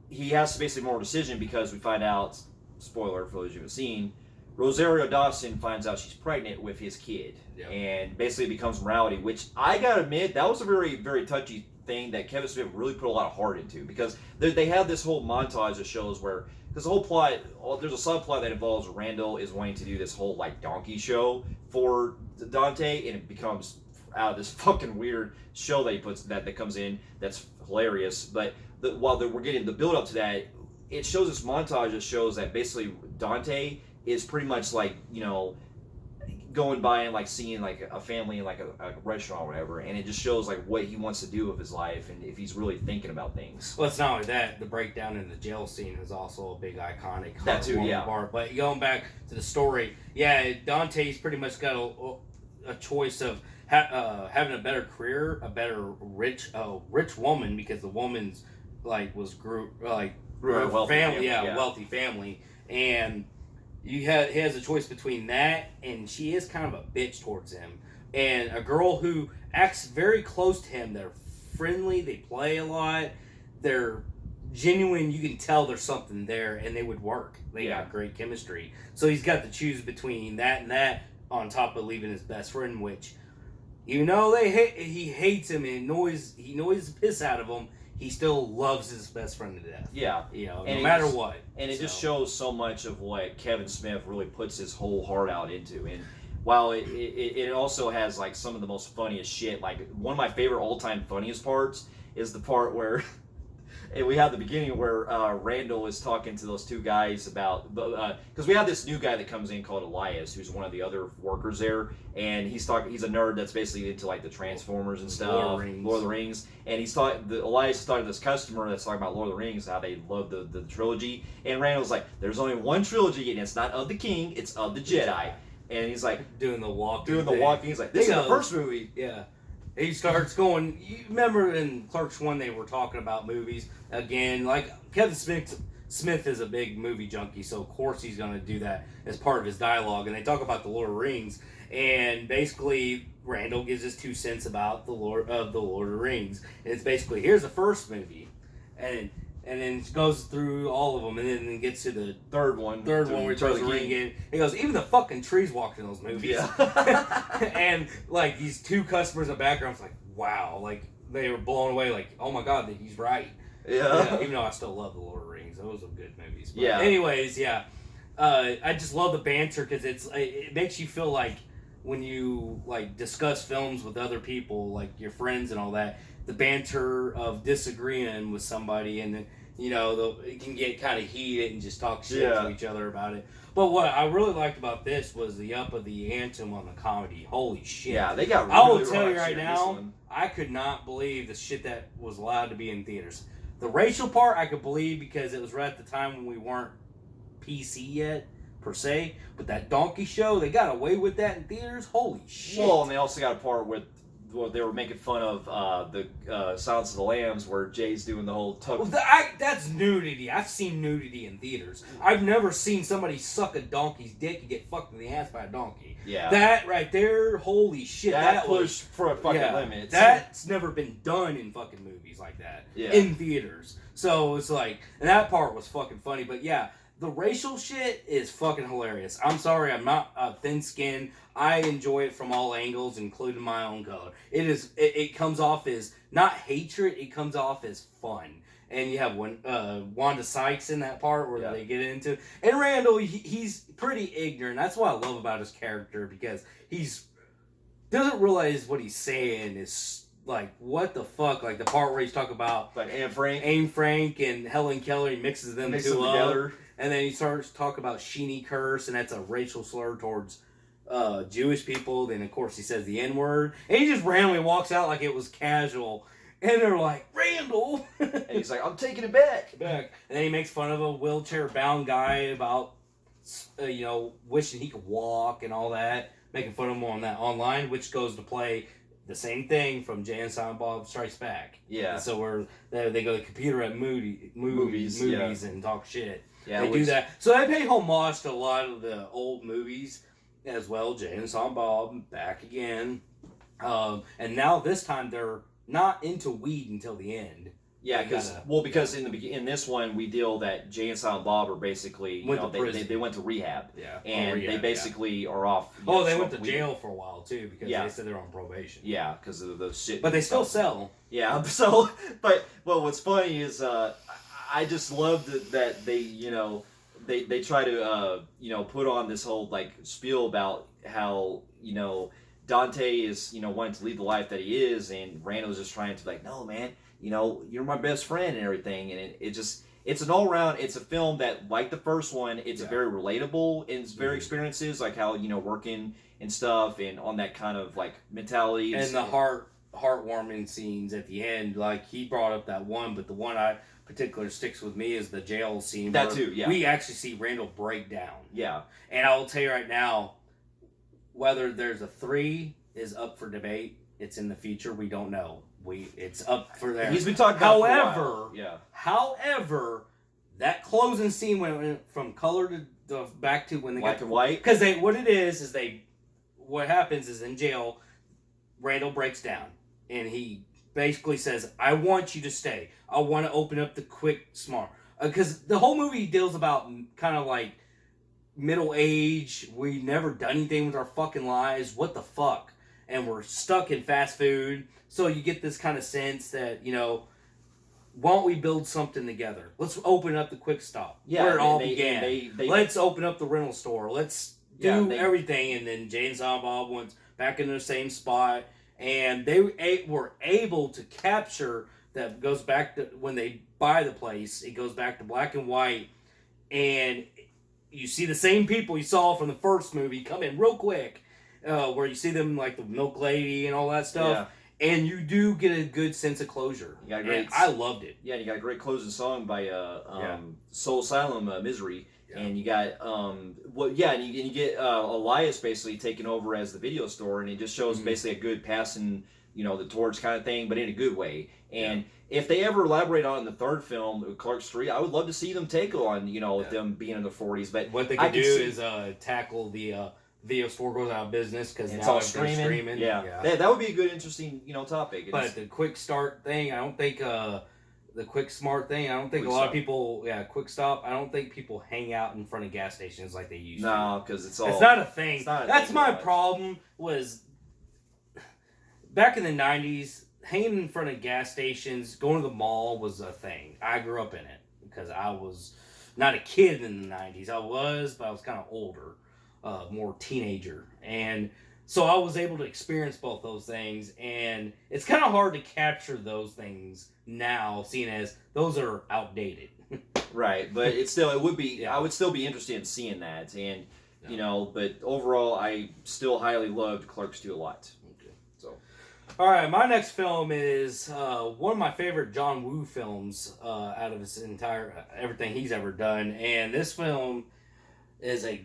he has to basically make more decision, because we find out, spoiler for those you haven't seen, Rosario Dawson finds out she's pregnant with his kid, and basically becomes morality, which I gotta admit, that was a very, very touchy thing that Kevin Smith really put a lot of heart into, because they have this whole montage of shows where, because the whole plot, there's a subplot that involves Randall is wanting to do this whole donkey show for Dante, and it becomes out of this fucking weird show that he puts that comes in that's hilarious, but while we're getting the build up to that, it shows this montage that shows that basically Dante is pretty much going by and seeing a family in a restaurant or whatever, and it just shows what he wants to do with his life and if he's really thinking about things. Well, it's not only that, the breakdown in the jail scene is also a big iconic that too, part. But going back to the story, Dante's pretty much got a choice of having a better career, a better rich woman, because the woman's grew up wealthy family, wealthy family, and he has a choice between that, and she is kind of a bitch towards him, and a girl who acts very close to him. They're friendly, they play a lot, they're genuine. You can tell there's something there, and they would work. They got great chemistry. So he's got to choose between that and that, on top of leaving his best friend, which even though he hates him and he annoys the piss out of him, he still loves his best friend to death. Yeah. No matter what. And it just shows so much of what Kevin Smith really puts his whole heart out into. And while it also has like some of the most funniest shit, like one of my favorite all-time funniest parts is the part where and we have the beginning where Randall is talking to those two guys about because we have this new guy that comes in called Elias, who's one of the other workers there, and he's a nerd that's basically into like the Transformers and stuff, Lord of the Rings, and Elias is talking to this customer that's talking about Lord of the Rings, how they love the trilogy, and Randall's like, there's only one trilogy, and it's not of the King, it's of the Jedi, and he's like doing the walking. He's like, this is the first movie. Yeah. He starts going. You remember in Clerks 1 they were talking about movies again. Like Kevin Smith is a big movie junkie, so of course he's going to do that as part of his dialogue. And they talk about the Lord of the Rings, and basically Randall gives his 2 cents about the Lord of the Rings. And it's basically, here's the first movie, and then it goes through all of them, and then it gets to the third one where he throws the ring in. He goes, even the fucking trees walked in those movies. Yeah. And like these 2 customers in the background, it's like, wow, like they were blown away, like, oh my god, he's right. Yeah. Even though I still love the Lord of the Rings, those are good movies. But anyways, I just love the banter because it makes you feel like when you like discuss films with other people, like your friends and all that, the banter of disagreeing with somebody, and then it can get kind of heated and just talk shit to each other about it. But what I really liked about this was the up of the ante on the comedy. Holy shit! Yeah, they got. I will tell you right now, I could not believe the shit that was allowed to be in theaters. The racial part, I could believe because it was right at the time when we weren't PC yet, per se. But that donkey show, they got away with that in theaters. Holy shit! Well, and they also got a part with. Well, they were making fun of the Silence of the Lambs, where Jay's doing the whole tuck. Well, that's nudity. I've seen nudity in theaters. I've never seen somebody suck a donkey's dick and get fucked in the ass by a donkey. Yeah. That right there, holy shit. That pushed for a fucking limit. That's never been done in fucking movies like that. Yeah. In theaters. So it's like, and that part was fucking funny. But yeah, the racial shit is fucking hilarious. I'm sorry, I'm not thin-skinned. I enjoy it from all angles, including my own color. It comes off as not hatred, it comes off as fun. And you have Wanda Sykes in that part where they get into. And Randall, he's pretty ignorant. That's what I love about his character, because he's doesn't realize what he's saying is like, what the fuck? Like the part where he's talking about like Anne Frank and Helen Keller, he mixes them two together. And then he starts talking about Sheeny curse, and that's a racial slur towards Jewish people. Then, of course, he says the N-word. And he just randomly walks out like it was casual. And they're like, Randall! And he's like, I'm taking it back. And then he makes fun of a wheelchair-bound guy about, wishing he could walk and all that. Making fun of him on that online, which goes to play the same thing from Jay and Silent Bob Strikes Back. Yeah. And so they go to computer at movies and talk shit. Yeah, they do that. So they pay homage to a lot of the old movies as well. Jay and Silent Bob back again. And now this time they're not into weed until the end. Yeah, because in this one we deal that Jay and Silent Bob are basically they went to rehab. Yeah. And they basically are off. They went to jail for a while too because they said they're on probation. Yeah, because of the shit. But they still sell. Yeah. So, what's funny is I just love that they they try to put on this whole like spiel about how Dante is wanting to lead the life that he is, and Randall's just trying to like, no man, you're my best friend and everything, and it's an all around. It's a film that, like the first one, it's very relatable in its very experiences, like how working and stuff, and on that kind of like mentality and the heartwarming scenes at the end. Like he brought up that one, but the one I particular sticks with me is the jail scene. That too, yeah. We actually see Randall break down. Yeah. And I will tell you right now, whether there's a 3 is up for debate. It's in the future. We don't know. It's up for there. He's been talking about However, that closing scene went from color to back to when they black and white. Because what happens is in jail, Randall breaks down and he basically says, I want you to stay. I want to open up the quick smart. Because the whole movie deals about kind of like middle age. We never done anything with our fucking lives. What the fuck? and we're stuck in fast food. So you get this kind of sense that, why don't we build something together? Let's open up the Quick Stop where it all began. Let's open up the rental store. Let's do everything. And then Jay and Silent Bob went back in the same spot. And they were able to capture that. Goes back to when they buy the place. It goes back to black and white. And you see the same people you saw from the first movie come in real quick. Where you see them like the milk lady and all that stuff. Yeah. And you do get a good sense of closure. You got great. I loved it. Yeah, you got a great closing song by Soul Asylum, Misery. Yeah. And you got and you get Elias basically taking over as the video store, and it just shows basically a good passing, the torch kind of thing, but in a good way. And if they ever elaborate on the third film, Clerks 3, I would love to see them take on, them being in the 40s. But what they could do is tackle the video store goes out of business because it's all streaming. Yeah. That would be a good, interesting, topic. But the quick start thing, I don't think the quick smart thing. I don't think a lot of people. Yeah, quick stop. I don't think people hang out in front of gas stations like they used to. No, because it's not a thing. That's my problem. Was back in the '90s, hanging in front of gas stations, going to the mall was a thing. I grew up in it because I was not a kid in the '90s. I was kind of older, more teenager, and so I was able to experience both those things. And it's kind of hard to capture those things now, seeing as those are outdated. Right, but it would be. I would still be interested in seeing that, and but overall, I still highly loved Clerks 2 a lot. Okay. So, all right, my next film is one of my favorite John Woo films out of his everything he's ever done, and this film is a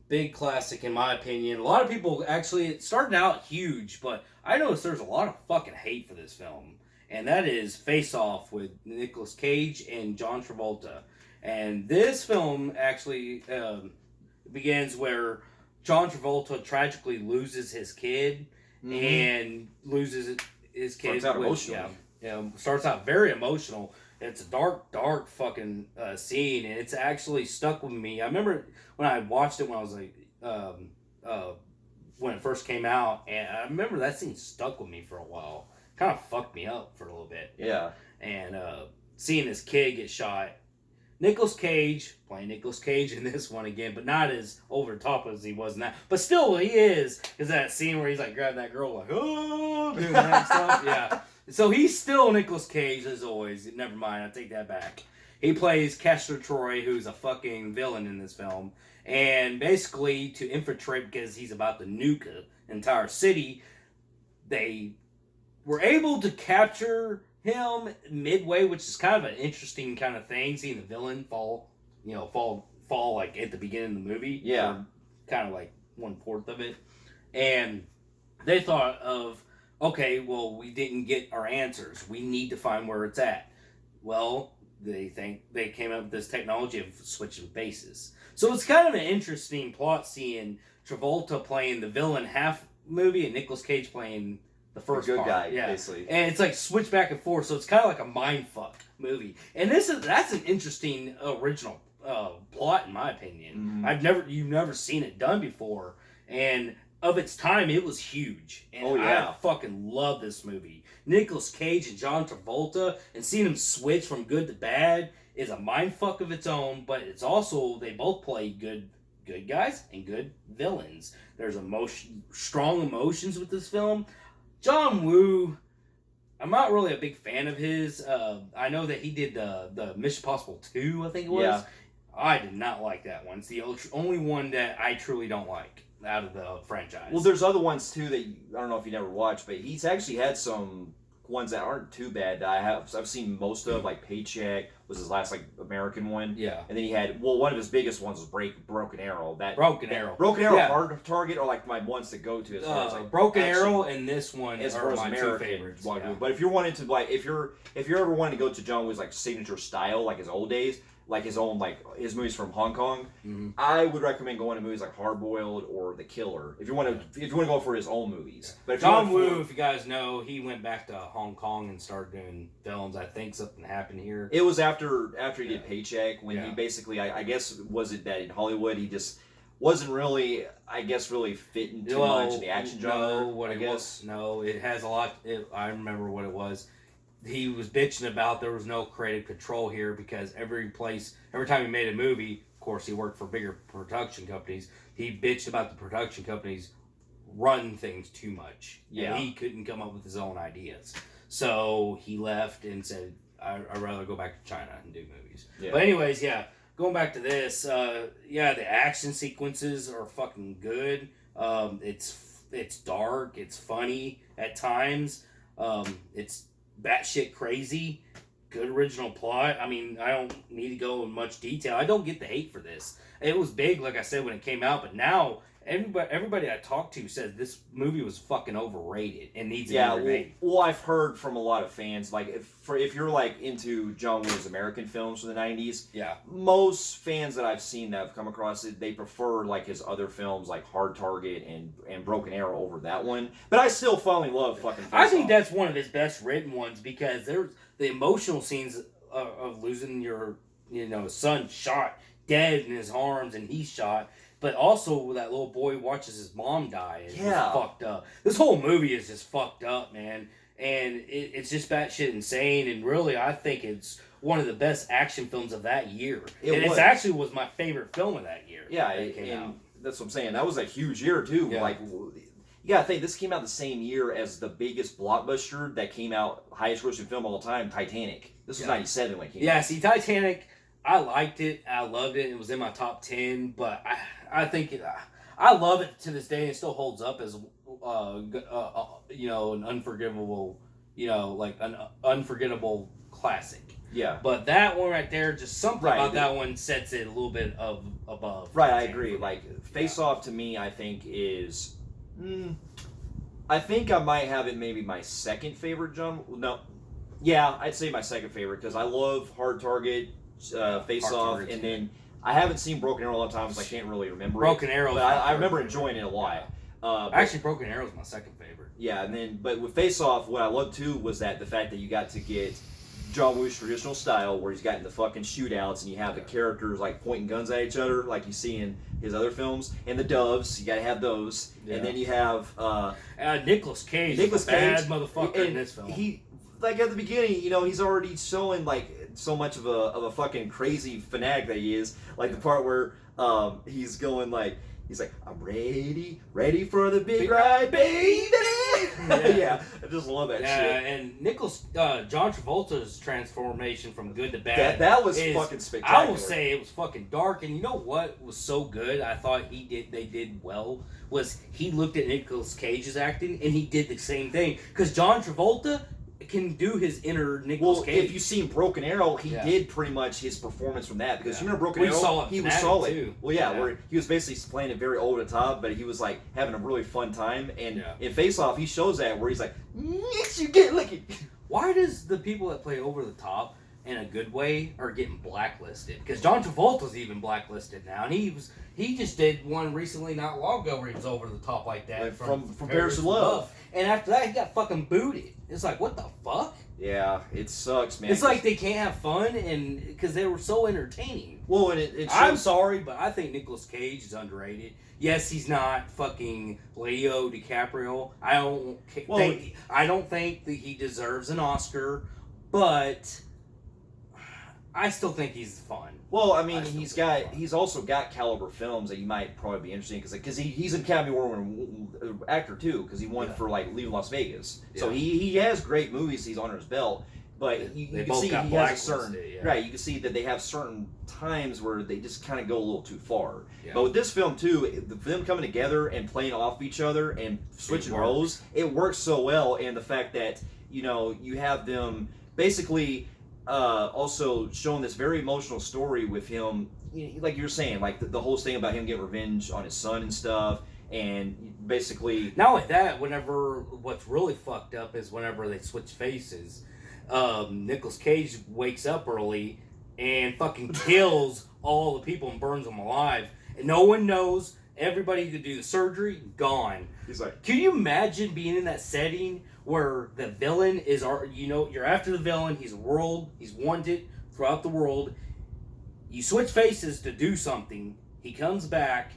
big classic in my opinion. A lot of people actually, it started out huge, but I noticed there's a lot of fucking hate for this film. And that is Face Off with Nicolas Cage and John Travolta. And this film actually begins where John Travolta tragically loses his kid and loses his kid. Starts out emotional. Starts out very emotional. It's a dark fucking scene, and it's actually stuck with me. I remember when I watched it when I was like, when it first came out, and I remember that scene stuck with me for a while. Kind of fucked me up for a little bit. Yeah. And seeing this kid get shot. Nicolas Cage, playing Nicolas Cage in this one again, but not as over the top as he was in that. But still, he is that scene where he's like grabbing that girl like, oh, doing that stuff. Yeah. So he's still Nicolas Cage as always. Never mind, I take that back. He plays Castor Troy, who's a fucking villain in this film. And basically, to infiltrate, because he's about to nuke an entire city, they were able to capture him midway, which is kind of an interesting kind of thing, seeing the villain fall like at the beginning of the movie. Yeah. Kind of like 1/4 of it. And they thought of, okay, well, we didn't get our answers. We need to find where it's at. Well, they came up with this technology of switching bases. So it's kind of an interesting plot, seeing Travolta playing the villain half movie and Nicolas Cage playing the first good part. Guy, basically. And it's like switch back and forth, so it's kind of like a mindfuck movie. And that's an interesting original plot, in my opinion. You've never seen it done before, and of its time, it was huge. And I fucking love this movie. Nicolas Cage and John Travolta, and seeing them switch from good to bad is a mindfuck of its own. But it's also, they both play good guys and good villains. There's strong emotions with this film. John Woo, I'm not really a big fan of his. I know that he did the Mission Impossible 2, I think it was. Yeah. I did not like that one. It's the only one that I truly don't like out of the franchise. Well, there's other ones too that I don't know if you never watched, but he's actually had some ones that aren't too bad that I've seen most of, like Paycheck was his last like American one. Yeah. And then he had one of his biggest ones was Broken Arrow. Broken Arrow, Hard Target are like my ones to go to as far as like Broken Arrow and this one are my American two favorites. Yeah. But if you're wanting to like if you're ever wanting to go to John Woo's like signature style, like his old days, like his own like his movies from Hong Kong, I would recommend going to movies like Hard Boiled or The Killer if you want to go for his own movies. But if John Woo, if you guys know, he went back to Hong Kong and started doing films. I think something happened here. It was after he did Paycheck when he basically I guess was it that in Hollywood he just wasn't really, I guess, really fitting too much in the action genre. No, I guess. it has a lot. I remember what it was. He was bitching about there was no creative control here because every time he made a movie, of course, he worked for bigger production companies. He bitched about the production companies run things too much. Yeah. And he couldn't come up with his own ideas. So he left and said, I'd rather go back to China and do movies. Yeah. But anyways, yeah, going back to this, the action sequences are fucking good. It's dark, it's funny at times. It's batshit crazy. Good original plot. I mean, I don't need to go in much detail. I don't get the hate for this. It was big, like I said, when it came out, but now everybody I talked to says this movie was fucking overrated and needs to be remade. Well, I've heard from a lot of fans, like if you're like into John Woo's American films from the 90s, yeah, most fans that I've seen that have come across it, they prefer like his other films like Hard Target and Broken Arrow over that one. But I still finally love fucking Face I think Off. that's one of his best written ones because there's the emotional scenes of losing your son shot dead in his arms and he's shot. But also, that little boy watches his mom die. It's just fucked up. This whole movie is just fucked up, man. And it's just batshit insane. And really, I think it's one of the best action films of that year. It actually was my favorite film of that year. Yeah, and that's what I'm saying. That was a huge year, too. Yeah. Like, you gotta think, this came out the same year as the biggest blockbuster that came out, highest grossing film of all time, Titanic. This was 97 when it came out. Yeah, see, Titanic, I liked it. I loved it. It was in my top 10, but I think I love it to this day. And it still holds up as an unforgivable, an unforgettable classic. Yeah. But that one right there, just something about that one sets it a little bit above. Right, I agree. Like Face Off to me, I think is, I think I might have it maybe my second favorite John. No, yeah, I'd say my second favorite because I love Hard Target. Face Off, and then I haven't seen Broken Arrow a lot of times, so I can't really remember Broken Arrow, but I remember enjoying it a lot. Actually, Broken Arrow is my second favorite. Yeah, and then but with Face Off, what I loved too was that the fact that you got to get John Woo's traditional style, where he's got in the fucking shootouts, and you have the characters like pointing guns at each other, like you see in his other films, and the doves. You got to have those, and then you have Nicolas Cage, is a bad motherfucker in this film. He like at the beginning, he's already showing like so much of a fucking crazy fanatic that he is. Like the part where he's going like he's like, I'm ready for the big ride, baby. Yeah, I just love that shit. Yeah, and John Travolta's transformation from good to bad. That was fucking spectacular. I will say it was fucking dark, and you know what was so good? I thought they did well was he looked at Nicolas Cage's acting and he did the same thing because John Travolta can do his inner Nicolas Cage. If you've seen Broken Arrow, he did pretty much his performance from that because you remember Broken Arrow, he was solid. Too. Well, where he was basically playing it very over the top, but he was like having a really fun time. And in Face Off, he shows that where he's like, "You get licky." Why does the people that play over the top in a good way are getting blacklisted? Because John Travolta's even blacklisted now, and he just did one recently not long ago where he was over the top like that, like from Paris to Love. And after that, he got fucking booted. It's like, what the fuck? Yeah, it sucks, man. It's like they can't have fun, and because they were so entertaining. Well, and it I'm sorry, but I think Nicolas Cage is underrated. Yes, he's not fucking Leo DiCaprio. I don't think that he deserves an Oscar, but I still think he's fun. Well, I mean, he's also got caliber films that you might probably be interested in because he's an Academy Award actor too because he won for like Leaving Las Vegas. Yeah. So he has great movies he's under his belt, but you can see he has a certain right. You can see that they have certain times where they just kind of go a little too far. Yeah. But with this film too, them coming together and playing off each other and switching roles, it works so well. And the fact that you have them basically. Also showing this very emotional story with him, like you're saying, like the whole thing about him getting revenge on his son and stuff, and basically not only that. What's really fucked up is whenever they switch faces, Nicolas Cage wakes up early and fucking kills all the people and burns them alive, and no one knows. Everybody who could do the surgery gone. He's like, can you imagine being in that setting where the villain is, you're after the villain, he's wanted throughout the world. You switch faces to do something, he comes back,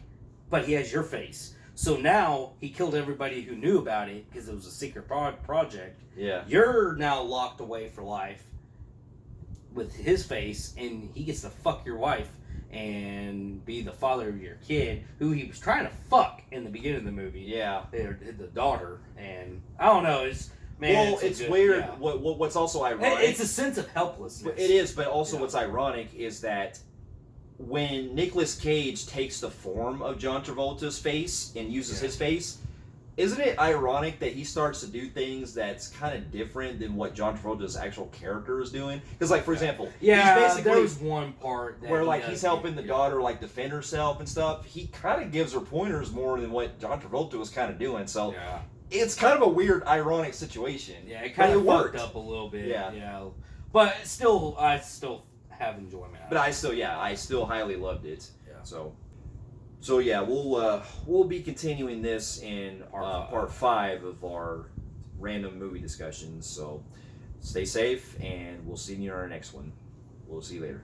but he has your face. So now he killed everybody who knew about it because it was a secret project. Yeah. You're now locked away for life with his face, and he gets to fuck your wife and be the father of your kid, who he was trying to fuck in the beginning of the movie. Yeah. The daughter, and I don't know. It's man. Well, it's good, weird. yeah. What's also ironic? It's a sense of helplessness. It is, but also Yeah. what's ironic is that when Nicolas Cage takes the form of John Travolta's face and uses his face, isn't it ironic that he starts to do things that's kind of different than what John Travolta's actual character is doing? Because, like, for example, he's basically, there was one part that where, like, he's helping the daughter, like, defend herself and stuff. He kind of gives her pointers more than what John Travolta was kind of doing. So it's kind of a weird, ironic situation. Yeah, it kind of worked fucked up a little bit. Yeah. But still, I still have enjoyment out But of it. I still highly loved it. Yeah. So yeah, we'll be continuing this in part 5 of our random movie discussions. So stay safe, and we'll see you in our next one. We'll see you later.